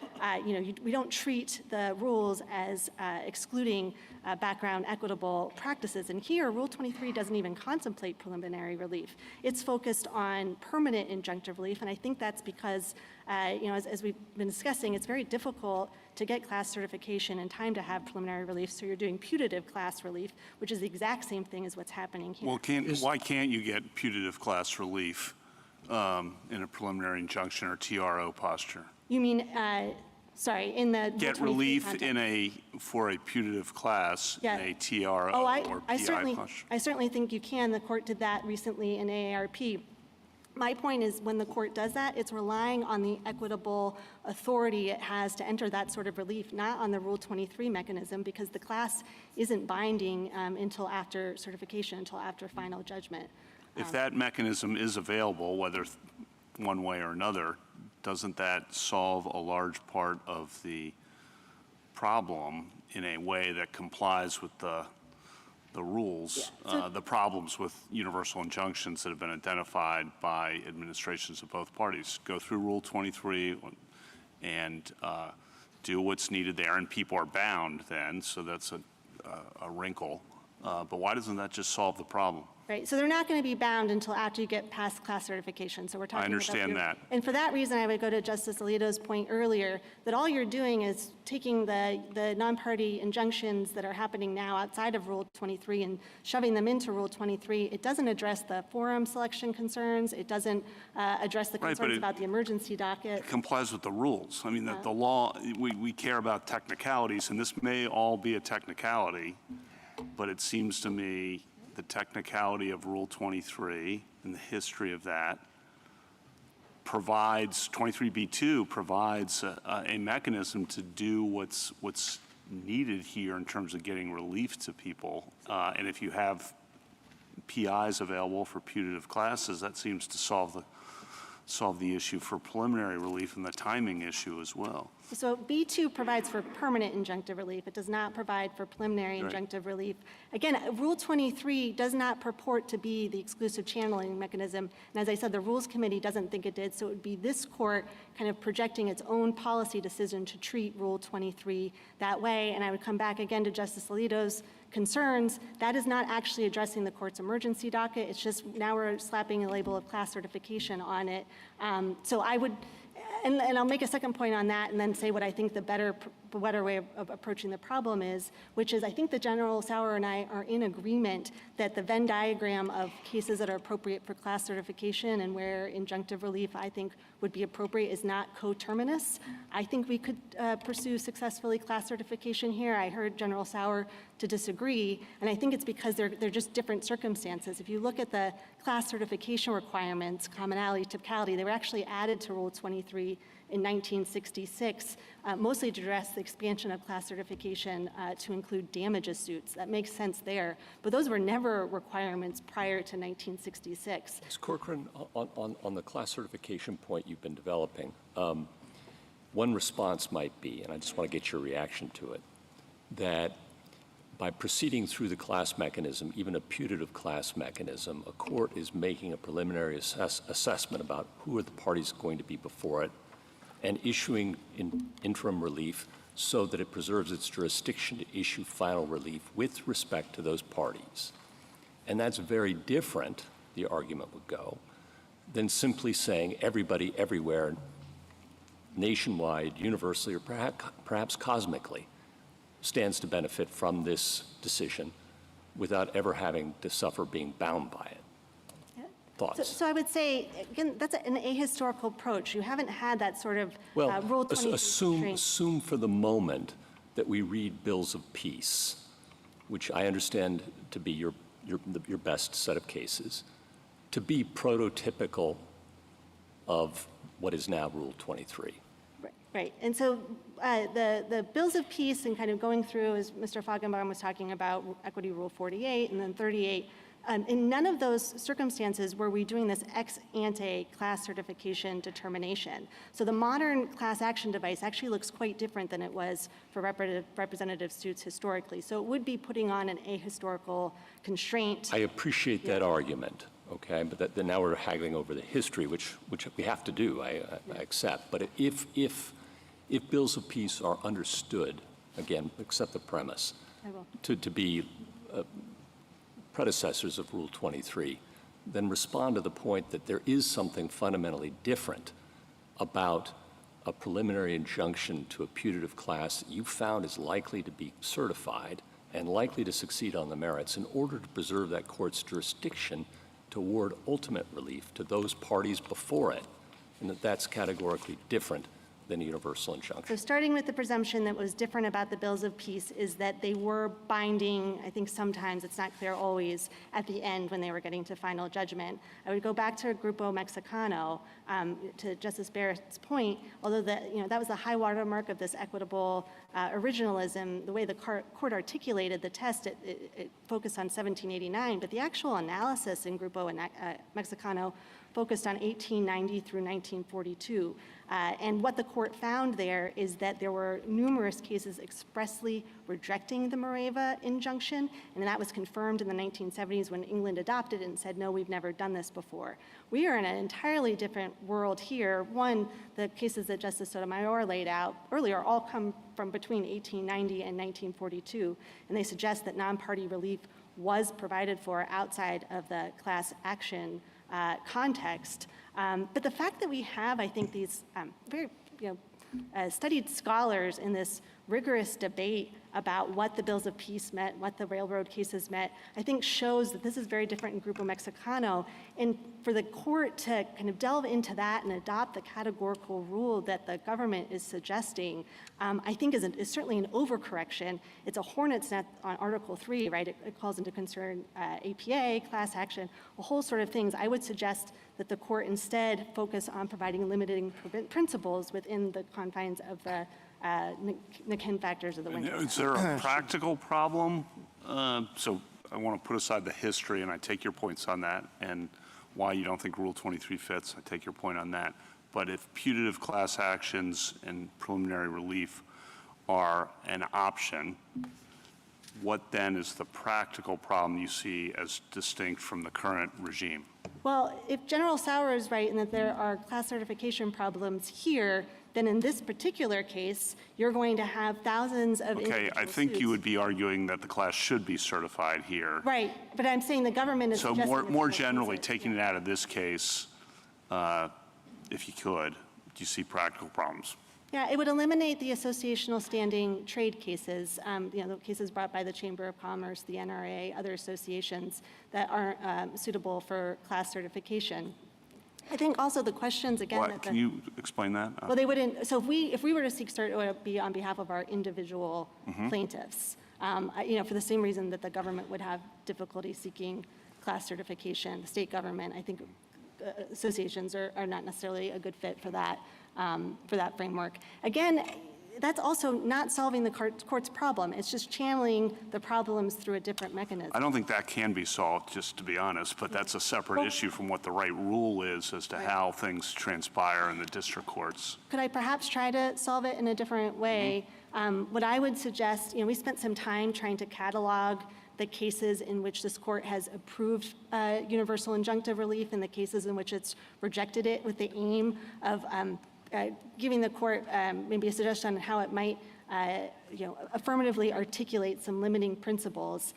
we don't treat the rules as excluding background equitable practices. And here, Rule 23 doesn't even contemplate preliminary relief. It's focused on permanent injunctive relief, and I think that's because, as we've been discussing, it's very difficult to get class certification in time to have preliminary relief, so you're doing putative class relief, which is the exact same thing as what's happening here. Well, why can't you get putative class relief in a preliminary injunction or TRO posture? You mean, sorry, in the get relief for a putative class in a TRO or PI posture? I certainly think you can. The court did that recently in AARP. My point is when the court does that, it's relying on the equitable authority it has to enter that sort of relief, not on the Rule 23 mechanism, because the class isn't binding until after certification, until after final judgment. If that mechanism is available, whether one way or another, doesn't that solve a large part of the problem in a way that complies with the rules, the problems with universal injunctions that have been identified by administrations of both parties? Go through Rule 23 and do what's needed there, and people are bound then, so that's a wrinkle. But why doesn't that just solve the problem? Right, so they're not going to be bound until after you get past class certification. So we're talking. I understand that. And for that reason, I would go to Justice Alito's point earlier that all you're doing is taking the non-party injunctions that are happening now outside of Rule 23 and shoving them into Rule 23. It doesn't address the forum selection concerns. It doesn't address the concerns about the emergency docket. It complies with the rules. I mean, that the law, we care about technicalities, and this may all be a technicality, but it seems to me the technicality of Rule 23 and the history of that provides, 23b2 provides a mechanism to do what's needed here in terms of getting relief to people. And if you have PIs available for putative classes, that seems to solve the issue for preliminary relief and the timing issue as well. So B2 provides for permanent injunctive relief. It does not provide for preliminary injunctive relief. Again, Rule 23 does not purport to be the exclusive channeling mechanism. And as I said, the Rules Committee doesn't think it did. So it would be this court kind of projecting its own policy decision to treat Rule 23 that way. And I would come back again to Justice Alito's concerns. That is not actually addressing the court's emergency docket. It's just now we're slapping a label of class certification on it. So I would, and I'll make a second point on that and then say what I think the better way of approaching the problem is, which is I think that General Sauer and I are in agreement that the Venn diagram of cases that are appropriate for class certification and where injunctive relief I think would be appropriate is not coterminous. I think we could pursue successfully class certification here. I heard General Sauer to disagree, and I think it's because they're just different circumstances. If you look at the class certification requirements, commonality, typicality, they were actually added to Rule 23 in 1966 mostly to address the expansion of class certification to include damages suits. That makes sense there, but those were never requirements prior to 1966. Ms. Corcoran, on the class certification point you've been developing, one response might be, and I just want to get your reaction to it, that by proceeding through the class mechanism, even a putative class mechanism, a court is making a preliminary assessment about who are the parties going to be before it and issuing interim relief so that it preserves its jurisdiction to issue final relief with respect to those parties. And that's very different, the argument would go, than simply saying everybody everywhere, nationwide, universally, or perhaps cosmically, stands to benefit from this decision without ever having to suffer being bound by it. Yeah. Thoughts? So I would say, again, that's an ahistorical approach. You haven't had that sort of Well, Rule 20 assume for the moment that we read bills of peace, which I understand to be your best set of cases, to be prototypical of what is now Rule 23. Right, and so the bills of peace and kind of going through, as Mr. Feigenbaum was talking about, Equity Rule 48 and then 38, in none of those circumstances were we doing this ex ante class certification determination. So the modern class action device actually looks quite different than it was for representative suits historically. So it would be putting on an ahistorical constraint. I appreciate that argument. Okay, but then now we're haggling over the history, which we have to do, I accept. But if bills of peace are understood, again, accept the premise, to be predecessors of Rule 23, then respond to the point that there is something fundamentally different about a preliminary injunction to a putative class that you found is likely to be certified and likely to succeed on the merits in order to preserve that court's jurisdiction to award ultimate relief to those parties before it, and that's categorically different than a universal injunction. So starting with the presumption that was different about the bills of peace is that they were binding, I think sometimes, it's not clear always, at the end when they were getting to final judgment. I would go back to Grupo Mexicano, to Justice Barrett's point, although that was the high watermark of this equitable originalism, the way the court articulated the test, it focused on 1789, but the actual analysis in Grupo Mexicano focused on 1890 through 1942. And what the court found there is that there were numerous cases expressly rejecting the Moreva injunction, and that was confirmed in the 1970s when England adopted it and said, no, we've never done this before. We are in an entirely different world here. One, the cases that Justice Sotomayor laid out earlier all come from between 1890 and 1942, and they suggest that non-party relief was provided for outside of the class action context. But the fact that we have, I think, these very studied scholars in this rigorous debate about what the bills of peace meant, what the railroad cases meant, I think shows that this is very different in Grupo Mexicano. And for the court to kind of delve into that and adopt the categorical rule that the government is suggesting, I think is certainly an overcorrection. It's a hornet's nest on Article 3, right? It calls into concern APA, class action, a whole sort of things. I would suggest that the court instead focus on providing limiting principles within the confines of the Nikin factors of the window. Is there a practical problem? So I want to put aside the history, and I take your points on that, and why you don't think Rule 23 fits. I take your point on that. But if putative class actions and preliminary relief are an option, what then is the practical problem you see as distinct from the current regime? Well, if General Sauer is right in that there are class certification problems here, then in this particular case, you're going to have thousands of Okay, I think suits. you would be arguing that the class should be certified here. Right, but I'm saying the government is So suggesting more that they generally, can't. taking it out of this case, if you could, do you see practical problems? Yeah, it would eliminate the associational standing trade cases, the cases brought by the Chamber of Commerce, the NRA, other associations that aren't suitable for class certification. I think also the questions, again, What, can you explain that? well, they wouldn't, so if we were to seek cert, it would be on behalf of our individual plaintiffs. For the same reason that the government would have difficulty seeking class certification, the state government, I think associations are not necessarily a good fit for that framework. Again, that's also not solving the court's problem. It's just channeling the problems through a different mechanism. I don't think that can be solved, just to be honest, but that's a separate issue from what the right rule is as to how things transpire in the district courts. Could I perhaps try to solve it in a different way? What I would suggest, we spent some time trying to catalog the cases in which this court has approved universal injunctive relief and the cases in which it's rejected it, with the aim of giving the court maybe a suggestion on how it might affirmatively articulate some limiting principles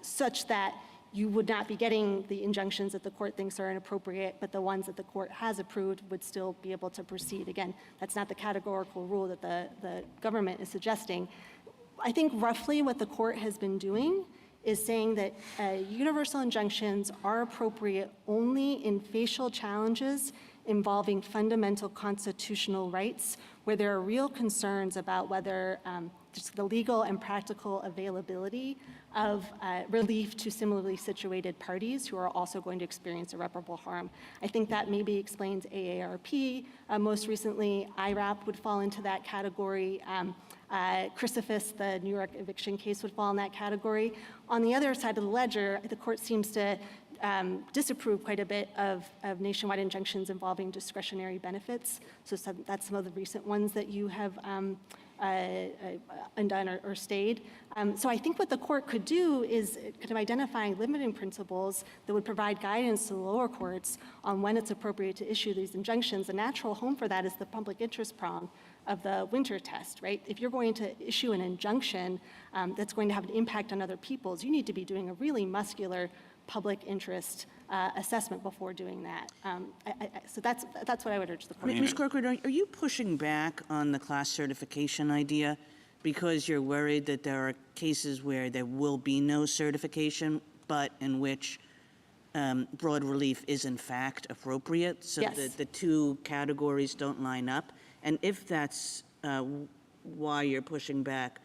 such that you would not be getting the injunctions that the court thinks are inappropriate, but the ones that the court has approved would still be able to proceed. Again, that's not the categorical rule that the government is suggesting. I think roughly what the court has been doing is saying that universal injunctions are appropriate only in facial challenges involving fundamental constitutional rights, where there are real concerns about whether just the legal and practical availability of relief to similarly situated parties who are also going to experience irreparable harm. I think that maybe explains AARP. Most recently, IRAP would fall into that category. Crucifix, the New York eviction case, would fall in that category. On the other side of the ledger, the court seems to disapprove quite a bit of nationwide injunctions involving discretionary benefits. So that's some of the recent ones that you have undone or stayed. So I think what the court could do is kind of identifying limiting principles that would provide guidance to the lower courts on when it's appropriate to issue these injunctions. The natural home for that is the public interest prong of the Winter test, right? If you're going to issue an injunction that's going to have an impact on other people's, you need to be doing a really muscular public interest assessment before doing that. So that's what I would urge the court. Ms. Corcoran, are you pushing back on the class certification idea because you're worried that there are cases where there will be no certification, but in which broad relief is in fact appropriate, so Yes. that the two categories don't line up? And if that's why you're pushing back,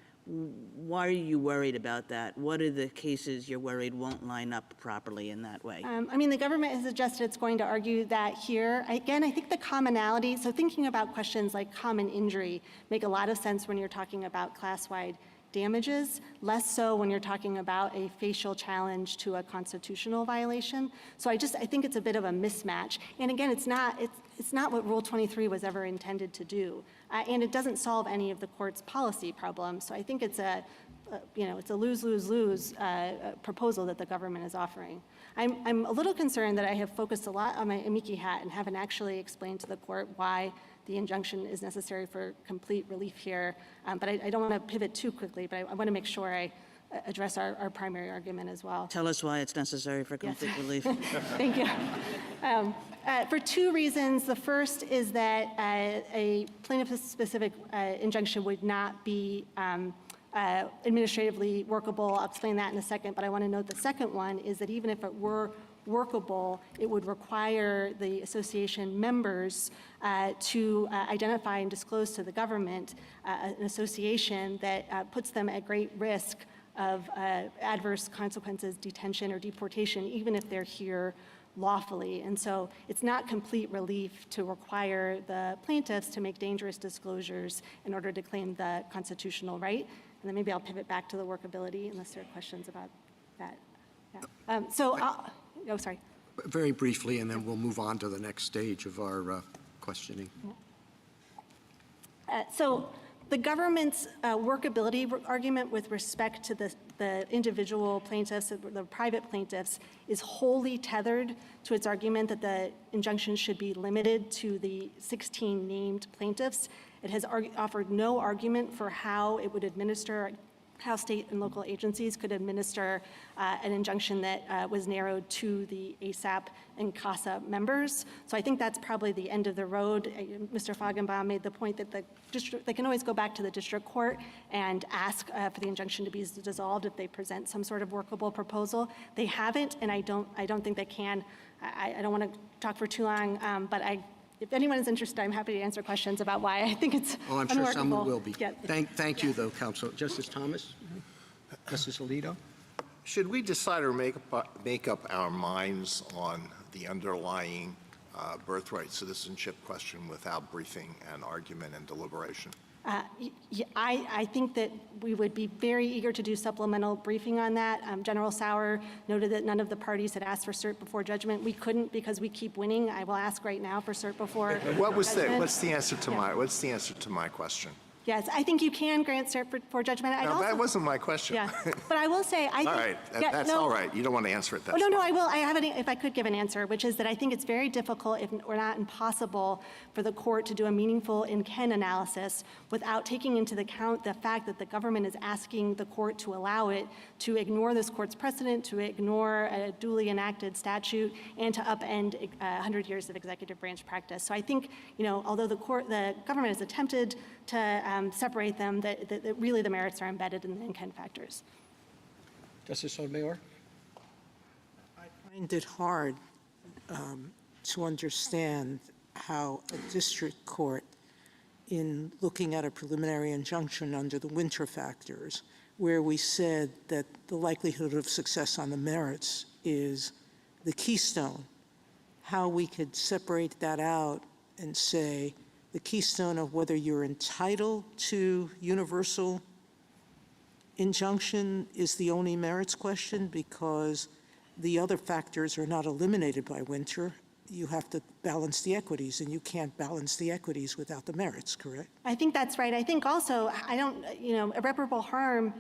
why are you worried about that? What are the cases you're worried won't line up properly in that way? I mean, the government has suggested it's going to argue that here. Again, I think the commonality, so thinking about questions like common injury make a lot of sense when you're talking about class-wide damages, less so when you're talking about a facial challenge to a constitutional violation. So I think it's a bit of a mismatch. And again, it's not what Rule 23 was ever intended to do. And it doesn't solve any of the court's policy problems. So I think it's a lose-lose-lose proposal that the government is offering. I'm a little concerned that I have focused a lot on my amici hat and haven't actually explained to the court why the injunction is necessary for complete relief here. But I don't want to pivot too quickly, but I want to make sure I address our primary argument as well. Tell us why it's necessary for complete relief. Thank you. For two reasons. The first is that a plaintiff-specific injunction would not be administratively workable. I'll explain that in a second, but I want to note the second one is that even if it were workable, it would require the association members to identify and disclose to the government an association that puts them at great risk of adverse consequences, detention or deportation, even if they're here lawfully. And so it's not complete relief to require the plaintiffs to make dangerous disclosures in order to claim the constitutional right. And then maybe I'll pivot back to the workability unless there are questions about that. Yeah. Sorry. Very briefly, and then we'll move on to the next stage of our questioning. So the government's workability argument with respect to the individual plaintiffs, the private plaintiffs, is wholly tethered to its argument that the injunction should be limited to the 16 named plaintiffs. It has offered no argument for how it would administer, how state and local agencies could administer an injunction that was narrowed to the ASAP and CASA members. So I think that's probably the end of the road. Mr. Feigenbaum made the point that they can always go back to the district court and ask for the injunction to be dissolved if they present some sort of workable proposal. They haven't, and I don't think they can. I don't want to talk for too long, but if anyone is interested, I'm happy to answer questions about why I think it's Oh, I'm sure someone will be. Yeah. Thank you, though, Counsel. Justice Thomas? Justice Alito? Should we decide or make up our minds on the underlying birthright citizenship question without briefing and argument and deliberation? I think that we would be very eager to do supplemental briefing on that. General Sauer noted that none of the parties had asked for cert before judgment. We couldn't because we keep winning. I will ask right now for cert before judgment. What's the answer to my question? Yes, I think you can grant cert for judgment. No, that wasn't my question. Yeah, but I will say, I think... All right, that's all right. You don't want to answer it, that's no, I will. I have if I could give an answer, which is that I think it's very difficult, if or not impossible, for the court to do a meaningful in-ken analysis without taking into account the fact that the government is asking the court to allow it to ignore this court's precedent, to ignore a duly enacted statute, and to upend 100 years of executive branch practice. So I think, although the government has attempted to separate them, that really the merits are embedded in the in-ken factors. Justice Sotomayor? I find it hard to understand how a district court, in looking at a preliminary injunction under the winter factors, where we said that the likelihood of success on the merits is the keystone, how we could separate that out and say the keystone of whether you're entitled to universal injunction is the only merits question because the other factors are not eliminated by winter. You have to balance the equities, and you can't balance the equities without the merits, correct? I think that's right. I think also, irreparable harm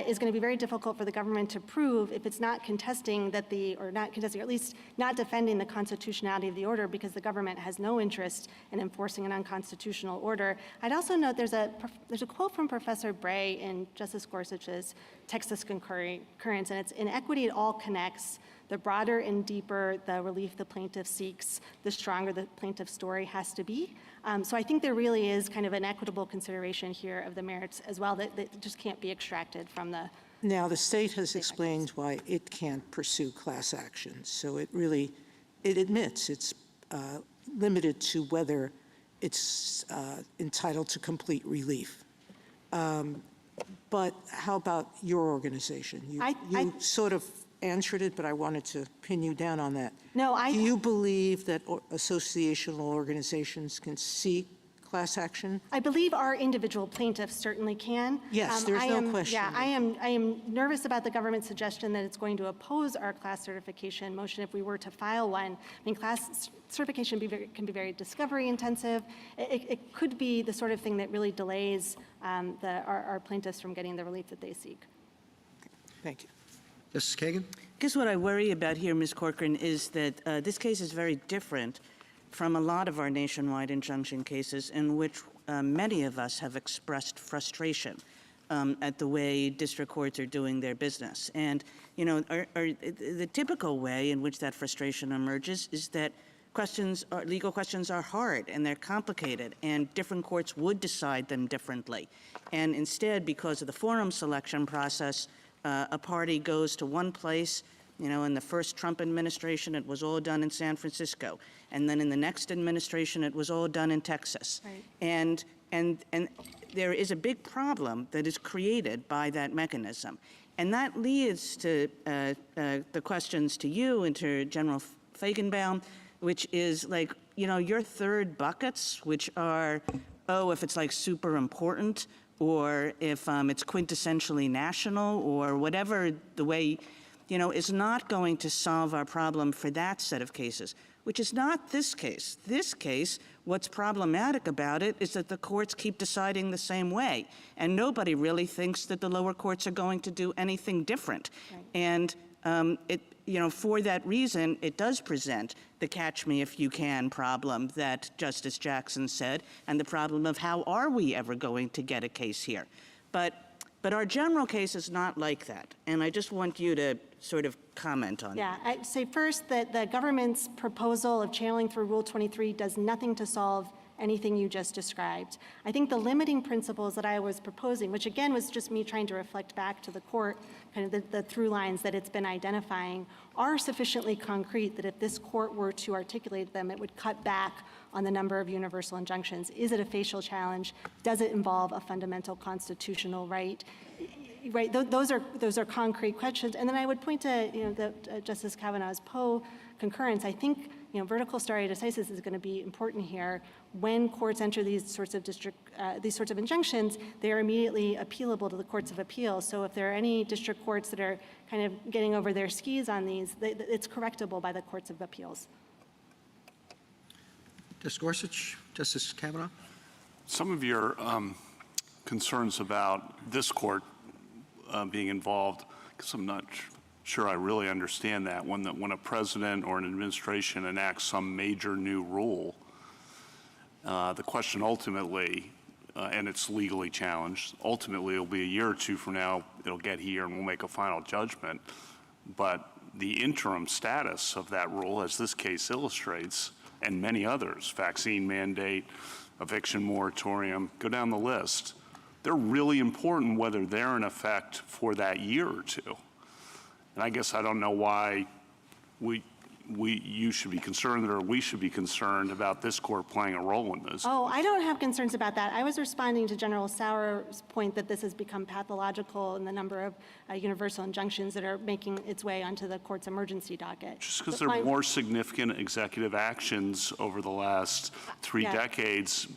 is going to be very difficult for the government to prove if it's not contesting that or at least not defending the constitutionality of the order because the government has no interest in enforcing an unconstitutional order. I'd also note there's a quote from Professor Bray in Justice Gorsuch's Texas Concurrence, and it's, "In equity, it all connects. The broader and deeper the relief the plaintiff seeks, the stronger the plaintiff's story has to be." So I think there really is kind of an equitable consideration here of the merits as well that just can't be extracted from the... Now, the state has explained why it can't pursue class actions. So it admits it's limited to whether it's entitled to complete relief. But how about your organization? You sort of answered it, but I wanted to pin you down on that. No, Do you believe that associational organizations can seek class action? I believe our individual plaintiffs certainly can. Yes, there's no question. Yeah, I am nervous about the government's suggestion that it's going to oppose our class certification motion if we were to file one. I mean, class certification can be very discovery intensive. It could be the sort of thing that really delays our plaintiffs from getting the relief that they seek. Thank you. Justice Kagan? I guess what I worry about here, Ms. Corcoran, is that this case is very different from a lot of our nationwide injunction cases in which many of us have expressed frustration at the way district courts are doing their business. And, the typical way in which that frustration emerges is that legal questions are hard and they're complicated and different courts would decide them differently. And instead, because of the forum selection process, a party goes to one place. In the first Trump administration, it was all done in San Francisco. And then in the next administration, it was all done in Texas. Right. And there is a big problem that is created by that mechanism. And that leads to the questions to you and to General Feigenbaum, which is like, your third buckets, which are, if it's like super important, or if it's quintessentially national, or whatever the way, is not going to solve our problem for that set of cases, which is not this case. This case, what's problematic about it is that the courts keep deciding the same way, and nobody really thinks that the lower courts are going to do anything different. Right. And for that reason, it does present the catch-me-if-you-can problem that Justice Jackson said, and the problem of how are we ever going to get a case here. But our general case is not like that, and I just want you to sort of comment on that. Yeah, I'd say first that the government's proposal of channeling through Rule 23 does nothing to solve anything you just described. I think the limiting principles that I was proposing, which again was just me trying to reflect back to the court, kind of the through lines that it's been identifying, are sufficiently concrete that if this court were to articulate them, it would cut back on the number of universal injunctions. Is it a facial challenge? Does it involve a fundamental constitutional right? Right, those are concrete questions. And then I would point to Justice Kavanaugh's Poe concurrence. I think vertical stare decisis is going to be important here. When courts enter these sorts of injunctions, they are immediately appealable to the courts of appeals. So if there are any district courts that are kind of getting over their skis on these, it's correctable by the courts of appeals. Justice Gorsuch, Justice Kavanaugh? Some of your concerns about this court being involved, because I'm not sure I really understand that. When a president or an administration enacts some major new rule, the question ultimately, and it's legally challenged, ultimately it'll be a year or two from now, it'll get here and we'll make a final judgment. But the interim status of that rule, as this case illustrates, and many others, vaccine mandate, eviction moratorium, go down the list, they're really important whether they're in effect for that year or two. And I guess I don't know why you should be concerned or we should be concerned about this court playing a role in this. Oh, I don't have concerns about that. I was responding to General Sauer's point that this has become pathological in the number of universal injunctions that are making its way onto the court's emergency docket. Just because there are more significant executive actions over the last three decades.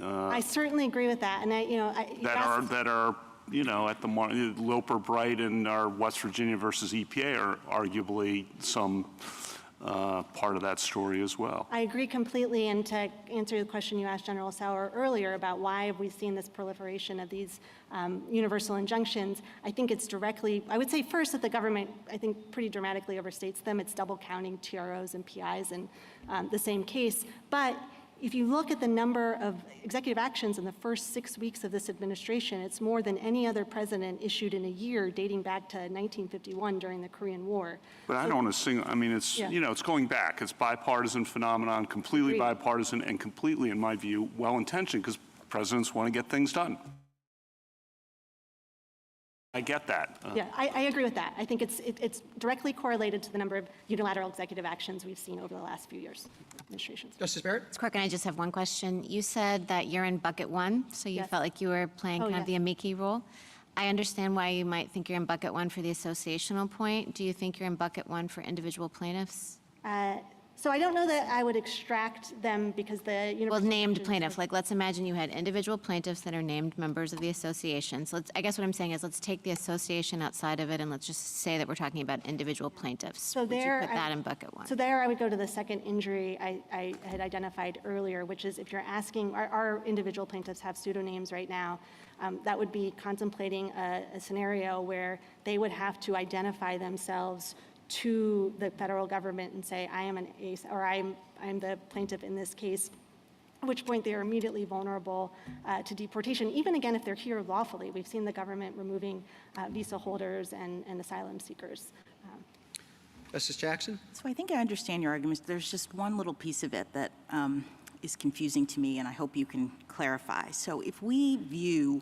I certainly agree with that. And that are at the Loper Bright and our West Virginia versus EPA are arguably some part of that story as well. I agree completely. And to answer the question you asked General Sauer earlier about why have we seen this proliferation of these universal injunctions, I think it's directly, I would say first that the government, I think, pretty dramatically overstates them. It's double counting TROs and PIs in the same case. But if you look at the number of executive actions in the first 6 weeks of this administration, it's more than any other president issued in a year dating back to 1951 during the Korean War. But I don't want to sing, I mean, it's, it's going back. It's bipartisan phenomenon, completely bipartisan and completely, in my view, well-intentioned because presidents want to get things done. I get that. Yeah, I agree with that. I think it's directly correlated to the number of unilateral executive actions we've seen over the last few years, administrations. Justice Barrett? It's quick, and I just have one question. You said that you're in bucket one, so you felt like you were playing kind of the amici role. I understand why you might think you're in bucket one for the associational point. Do you think you're in bucket one for individual plaintiffs? So I don't know that I would extract them because the Well, named plaintiff. Like, let's imagine you had individual plaintiffs that are named members of the association. So I guess what I'm saying is let's take the association outside of it and let's just say that we're talking about individual plaintiffs. So would you put that in bucket one? So there I would go to the second injury I had identified earlier, which is if you're asking, our individual plaintiffs have pseudonames right now, that would be contemplating a scenario where they would have to identify themselves to the federal government and say, I am an ace, or I'm the plaintiff in this case, at which point they are immediately vulnerable to deportation, even again if they're here lawfully. We've seen the government removing visa holders and asylum seekers. Justice Jackson? So I think I understand your arguments. There's just one little piece of it that is confusing to me, and I hope you can clarify. So if we view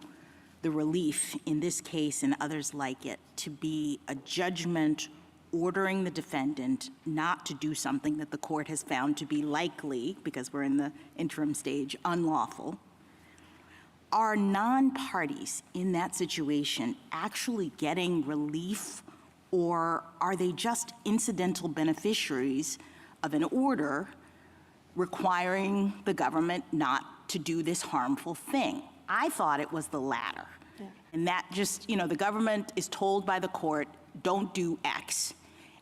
the relief in this case and others like it to be a judgment ordering the defendant not to do something that the court has found to be likely, because we're in the interim stage, unlawful, are non-parties in that situation actually getting relief, or are they just incidental beneficiaries of an order requiring the government not to do this harmful thing? I thought it was the latter. Yeah. And that just, the government is told by the court, don't do X.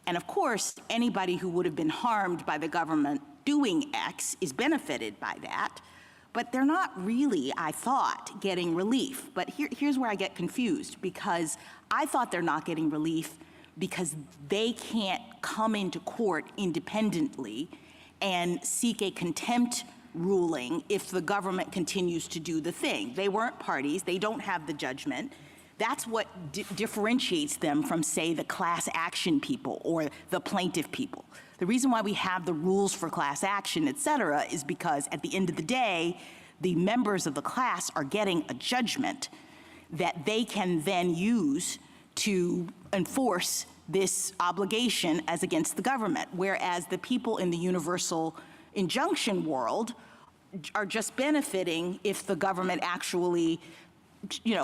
And of course, anybody who would have been harmed by the government doing X is benefited by that, but they're not really, I thought, getting relief. But here's where I get confused, because I thought they're not getting relief because they can't come into court independently and seek a contempt ruling if the government continues to do the thing. They weren't parties, they don't have the judgment. That's what differentiates them from, say, the class action people or the plaintiff people. The reason why we have the rules for class action, et cetera, is because at the end of the day, the members of the class are getting a judgment that they can then use to enforce this obligation as against the government, whereas the people in the universal injunction world are just benefiting if the government actually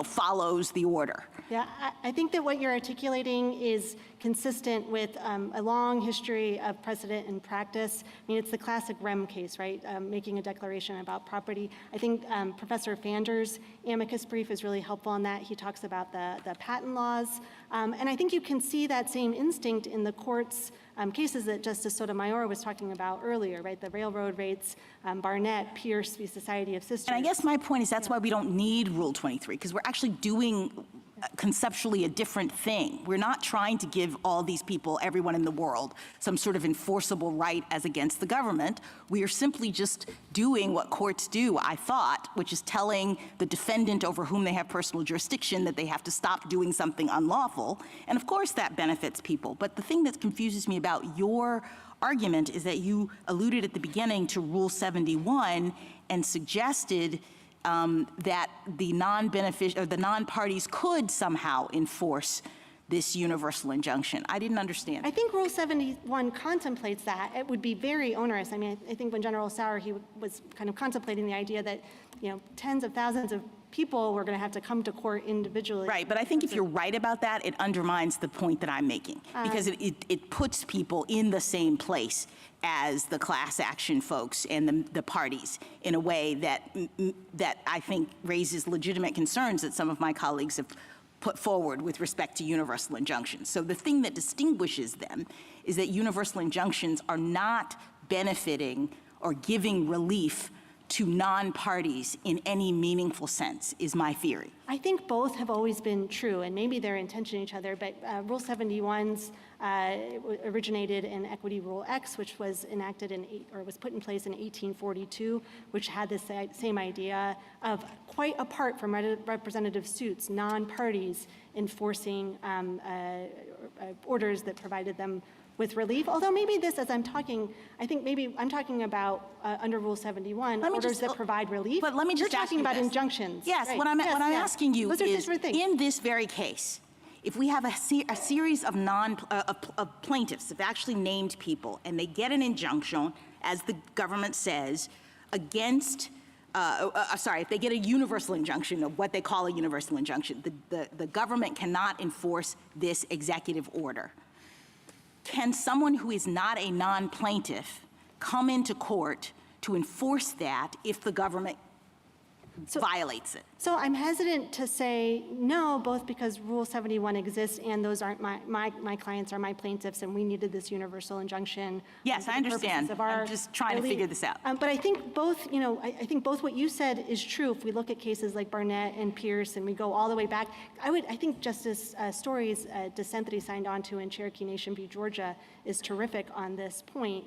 follows the order. Yeah, I think that what you're articulating is consistent with a long history of precedent and practice. I mean, it's the classic REM case, right? Making a declaration about property. I think Professor Fander's amicus brief is really helpful on that. He talks about the patent laws. And I think you can see that same instinct in the court's cases that Justice Sotomayor was talking about earlier, right? The railroad rates, Barnett, Pierce v. Society of Sisters. And I guess my point is that's why we don't need Rule 23, because we're actually doing conceptually a different thing. We're not trying to give all these people, everyone in the world, some sort of enforceable right as against the government. We are simply just doing what courts do, I thought, which is telling the defendant over whom they have personal jurisdiction that they have to stop doing something unlawful. And of course that benefits people. But the thing that confuses me about your argument is that you alluded at the beginning to Rule 71 and suggested that the non-parties could somehow enforce this universal injunction. I didn't understand. I think Rule 71 contemplates that. It would be very onerous. I mean, I think when General Sauer, he was kind of contemplating the idea that, you know, tens of thousands of people were going to have to come to court individually. Right, but I think if you're right about that, it undermines the point that I'm making, because it puts people in the same place as the class action folks and the parties in a way that I think raises legitimate concerns that some of my colleagues have put forward with respect to universal injunctions. So the thing that distinguishes them is that universal injunctions are not benefiting or giving relief to non-parties in any meaningful sense, is my theory. I think both have always been true, and maybe they're in tension with each other, but Rule 71's originated in Equity Rule X, which was enacted was put in place in 1842, which had this same idea of, quite apart from representative suits, non-parties enforcing orders that provided them with relief. Although maybe this, as I'm talking, I think maybe I'm talking about under Rule 71, orders that provide relief. But let me just You're ask talking you about this. injunctions. Yes, right. what I'm asking you Those are is, different things. in this very case, if we have a series of of plaintiffs, of actually named people, and they get an injunction, as the government says, against if they get a universal injunction, of what they call a universal injunction, the government cannot enforce this executive order. Can someone who is not a non-plaintiff come into court to enforce that if the government violates it? So I'm hesitant to say no, both because Rule 71 exists and those aren't my clients are my plaintiffs, and we needed this universal injunction. Yes, I understand. I'm just trying to figure this out. But I think both, you know, I think both what you said is true. If we look at cases like Barnett and Pierce, and we go all the way back, I think Justice Story's dissent that he signed on to in Cherokee Nation v. Georgia is terrific on this point.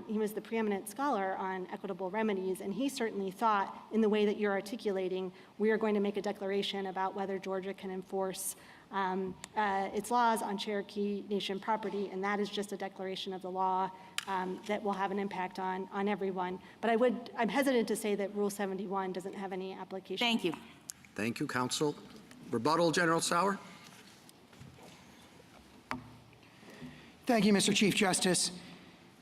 He was the preeminent scholar on equitable remedies, and he certainly thought, in the way that you're articulating, we are going to make a declaration about whether Georgia can enforce its laws on Cherokee Nation property, and that is just a declaration of the law that will have an impact on everyone. But I'm hesitant to say that Rule 71 doesn't have any application. Thank you. Thank you, counsel. Rebuttal, General Sauer. Thank you, Mr. Chief Justice.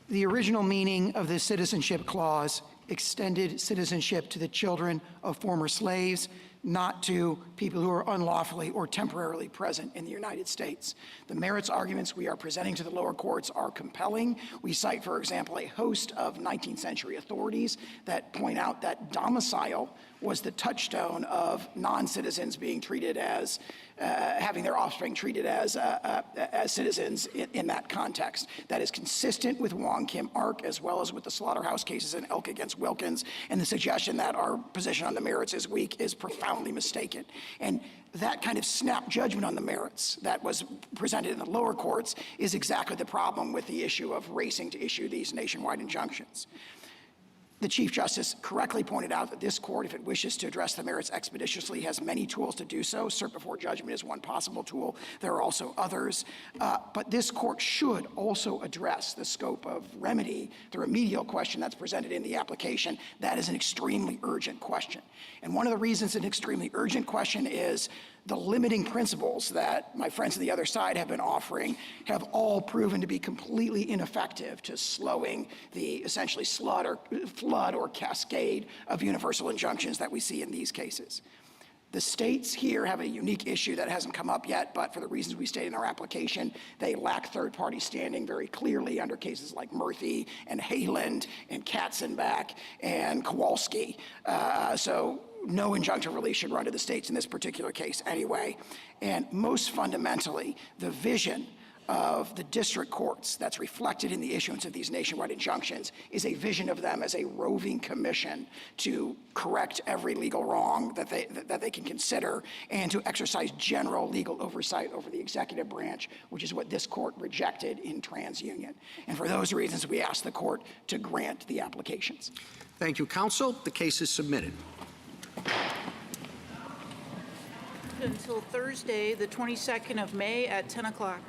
The original meaning of the Citizenship Clause extended citizenship to the children of former slaves, not to people who are unlawfully or temporarily present in the United States. The merits arguments we are presenting to the lower courts are compelling. We cite, for example, a host of 19th century authorities that point out that domicile was the touchstone of non-citizens being treated as, having their offspring treated as citizens in that context. That is consistent with Wong Kim Ark, as well as with the slaughterhouse cases in Elk against Wilkins, and the suggestion that our position on the merits is weak is profoundly mistaken. And that kind of snap judgment on the merits that was presented in the lower courts is exactly the problem with the issue of racing to issue these nationwide injunctions. The Chief Justice correctly pointed out that this court, if it wishes to address the merits expeditiously, has many tools to do so. Cert before judgment is one possible tool. There are also others. But this court should also address the scope of remedy, the remedial question that's presented in the application. That is an extremely urgent question. And one of the reasons it's an extremely urgent question is the limiting principles that my friends on the other side have been offering have all proven to be completely ineffective to slowing the essentially flood or cascade of universal injunctions that we see in these cases. The states here have a unique issue that hasn't come up yet, but for the reasons we state in our application, they lack third-party standing very clearly under cases like Murphy and Hayland and Katzenbach and Kowalski. So no injunctive relief should run to the states in this particular case anyway. And most fundamentally, the vision of the district courts that's reflected in the issuance of these nationwide injunctions is a vision of them as a roving commission to correct every legal wrong that they can consider and to exercise general legal oversight over the executive branch, which is what this court rejected in TransUnion. And for those reasons, we ask the court to grant the applications. Thank you, counsel. The case is submitted. Until Thursday, the 22nd of May at 10 o'clock.